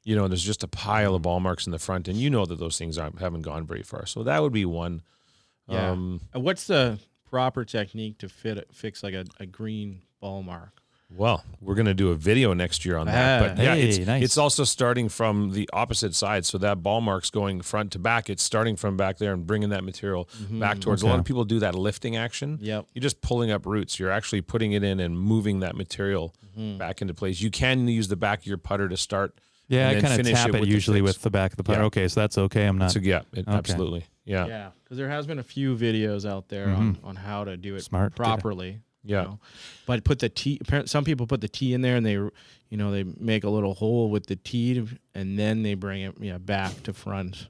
and there's just a pile of ball marks in the front, and that those things haven't gone very far. So that would be one. Yeah. What's the proper technique to fix like a green ball mark? Well, we're going to do a video next year on that. But nice. It's also starting from the opposite side. So that ball mark's going front to back. It's starting from back there and bringing that material back towards. A lot of people do that lifting action. Yep. You're just pulling up roots. You're actually putting it in and moving that material back into place. You can use the back of your putter to start. Yeah, I kind of tap it usually with the back of the putter. Yeah. Okay, so that's okay. I'm not. So absolutely. Yeah. Yeah, because there has been a few videos out there on how to do it properly. Yeah, but put the tee. Some people put the tee in there, and they make a little hole with the tee, and then they bring it back to front.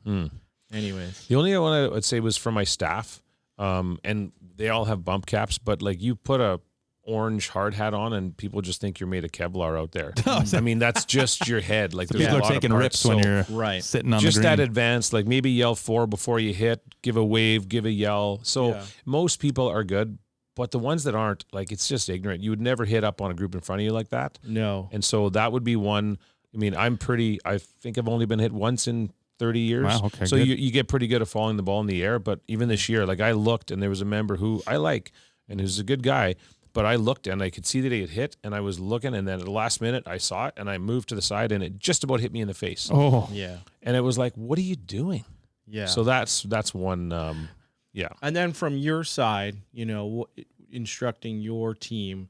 Anyways, the only one I would say was for my staff, and they all have bump caps, but like you put a orange hard hat on, and people just think you're made of Kevlar out there. I mean, that's just your head. Like people are taking rips when you're sitting on just the green. that advanced. Like maybe yell 4 before you hit, give a wave, give a yell. So most people are good. But the ones that aren't, like, it's just ignorant. You would never hit up on a group in front of you like that. No. And so that would be one. I mean, I think I've only been hit once in 30 years. Wow, okay, so you get pretty good at falling the ball in the air. But even this year, like, I looked, and there was a member who I like, and who's a good guy. But I looked, and I could see that he had hit, and I was looking, and then at the last minute, I saw it, and I moved to the side, and it just about hit me in the face. Oh. Yeah. And it was like, what are you doing? Yeah. So that's one, yeah. And then from your side, instructing your team,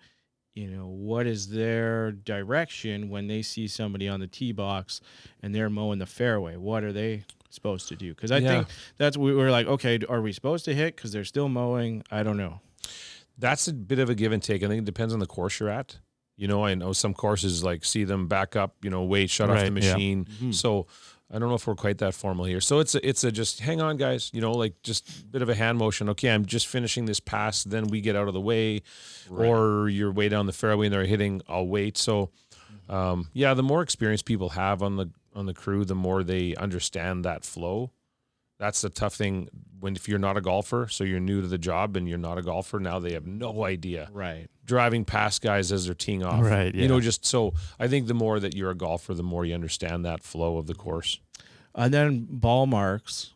what is their direction when they see somebody on the tee box and they're mowing the fairway? What are they supposed to do? Because I think we're like, okay, are we supposed to hit because they're still mowing? I don't know. That's a bit of a give and take. I think it depends on the course you're at. I know some courses like see them back up, wait, shut off the machine. Yeah. So I don't know if we're quite that formal here. So it's a just hang on, guys, like just a bit of a hand motion. Okay, I'm just finishing this pass. Then we get out of the way, or you're way down the fairway and they're hitting. I'll wait. So, the more experience people have on the crew, the more they understand that flow. That's the tough thing if you're not a golfer, so you're new to the job and you're not a golfer. Now they have no idea. Right. Driving past guys as they're teeing off. Right. Yeah. Just so I think the more that you're a golfer, the more you understand that flow of the course. And then ball marks.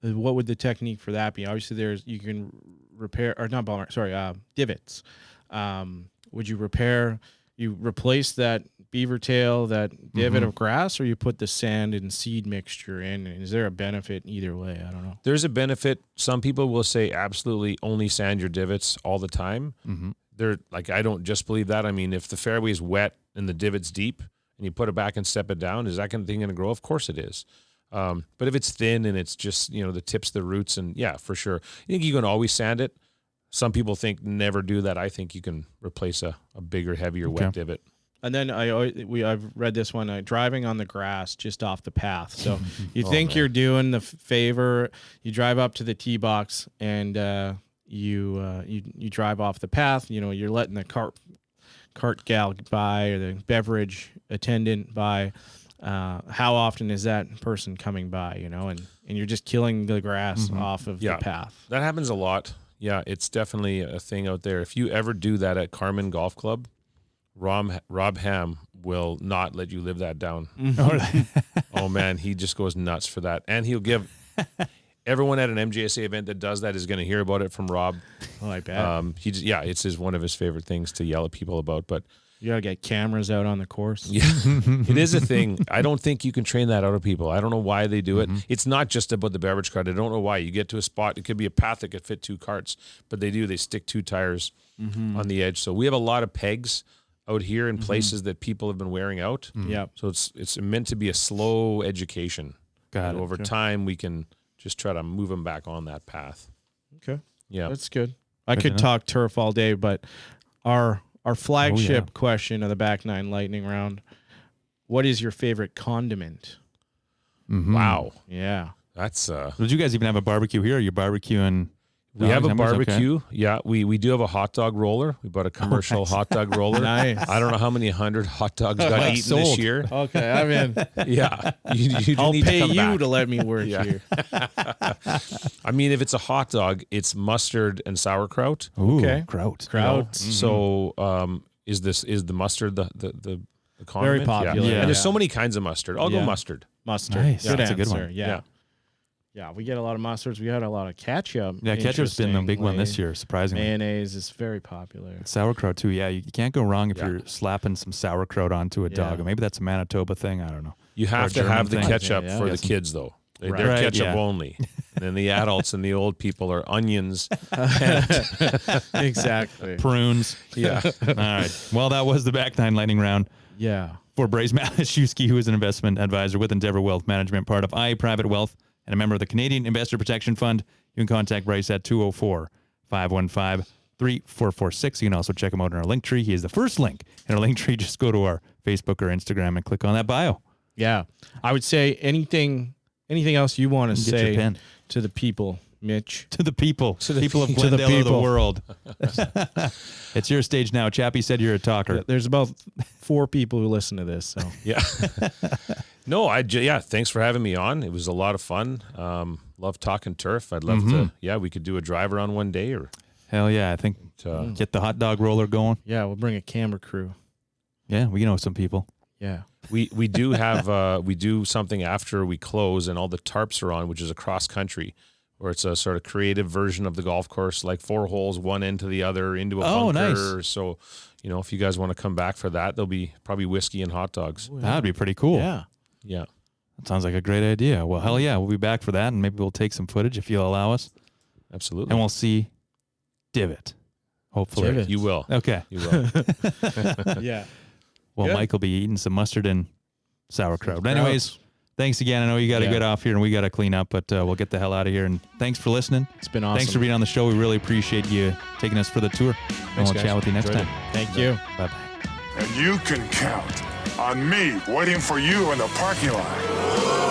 What would the technique for that be? Obviously, you can repair, or not ball marks. Sorry, divots. Would you replace that beaver tail, that divot of grass, or you put the sand and seed mixture in? Is there a benefit either way? I don't know. There's a benefit. Some people will say absolutely only sand your divots all the time. They're like, I don't just believe that. I mean, if the fairway is wet and the divot's deep and you put it back and step it down, is that kind of thing going to grow? Of course it is. But if it's thin and it's just, the tips, the roots, and yeah, for sure. You think you can always sand it? Some people think never do that. I think you can replace a bigger, heavier wet divot. And then I've read this one, driving on the grass just off the path. So you think you're doing the favor, you drive up to the tee box and you drive off the path. You're letting the cart cart gal by or the beverage attendant by, how often is that person coming by, and you're just killing the grass off of the path. That happens a lot. Yeah, it's definitely a thing out there. If you ever do that at Carmen Golf Club, Rob Ham will not let you live that down. Oh man, he just goes nuts for that. And he'll give everyone at an MGSA event that does that is going to hear about it from Rob. Oh, I bet. It's one of his favorite things to yell at people about, but you got to get cameras out on the course. Yeah, it is a thing. I don't think you can train that out of people. I don't know why they do it. It's not just about the beverage cart. I don't know why. You get to a spot, it could be a path that could fit 2 carts, but they stick 2 tires on the edge. So we have a lot of pegs out here in places that people have been wearing out. Yeah. So it's meant to be a slow education. Got it. Over time, we can just try to move them back on that path. Okay. Yeah. That's good. I could talk turf all day, but our flagship question of the back 9 lightning round, what is your favorite condiment? Wow. Yeah. That's Did you guys even have a barbecue here? Are you barbecuing? we have a barbecue. Okay. Yeah, we do have a hot dog roller. We bought a commercial hot dog roller. Nice. I don't know how many 100 hot dogs got eaten this year. Okay, I'm in. Yeah. You I'll need pay to come you back. to let me work here. I mean, if it's a hot dog, it's mustard and sauerkraut. Ooh, Okay. kraut. So is the mustard the condiment? Very popular. Yeah. And there's so many kinds of mustard. I'll go mustard. Mustard. Nice. Good That's a answer. good one. Yeah. Yeah, we get a lot of mustards. We had a lot of ketchup. Yeah, ketchup's been a big one this Interestingly. year, surprisingly. Mayonnaise is very popular. Sauerkraut too. Yeah, you can't go wrong if you're slapping some sauerkraut onto a dog. Or maybe that's a Manitoba thing. I don't know. You have to German have the thing. ketchup Yeah. for the kids, though. They're Right, ketchup yeah. only. And then the adults and the old people are onions. Exactly. Prunes. Yeah. All right. Well, that was the back 9 lightning round. Yeah. For Bryce Malashewski, who is an investment advisor with Endeavor Wealth Management, part of I Private Wealth, and a member of the Canadian Investor Protection Fund. You can contact Bryce at 204-515-3446. You can also check him out in our link tree. He is the first link in our link tree. Just go to our Facebook or Instagram and click on that bio. Yeah. I would say anything else you want to Get your say pen. to the people, Mitch. To the people. To the people of to the Glendale or the people. world. It's your stage now. Chappie said you're a talker. There's about 4 people who listen to this. So Yeah. No, thanks for having me on. It was a lot of fun. Love talking turf. I'd love to, we could do a drive around one day or. Hell yeah. I think get the hot dog roller going. yeah, we'll bring a camera crew. Yeah, we know some people. Yeah. We do have, we do something after we close and all the tarps are on, which is a cross country where it's a sort of creative version of the golf course, like 4 holes, one end to the other into a bunker. Nice. So, if you guys want to come back for that, there'll be probably whiskey and hot dogs. That'd be pretty cool. Yeah. Yeah. That sounds like a great idea. Well, hell yeah. We'll be back for that, and maybe we'll take some footage if you'll allow us. Absolutely. And we'll see Divot. Hopefully. Divot. You will. Okay. You will. Yeah. Well, Good. Mike will be eating some mustard and sauerkraut. But anyways, thanks again. I know you got to get off here and we got to clean up, but we'll get the hell out of here. And thanks for listening. It's been awesome. Thanks for being on the show. We really appreciate you taking us for the tour. And we'll guys. chat with you next Enjoyed time. Thank you. Bye-bye. And you can count on me waiting for you in the parking lot.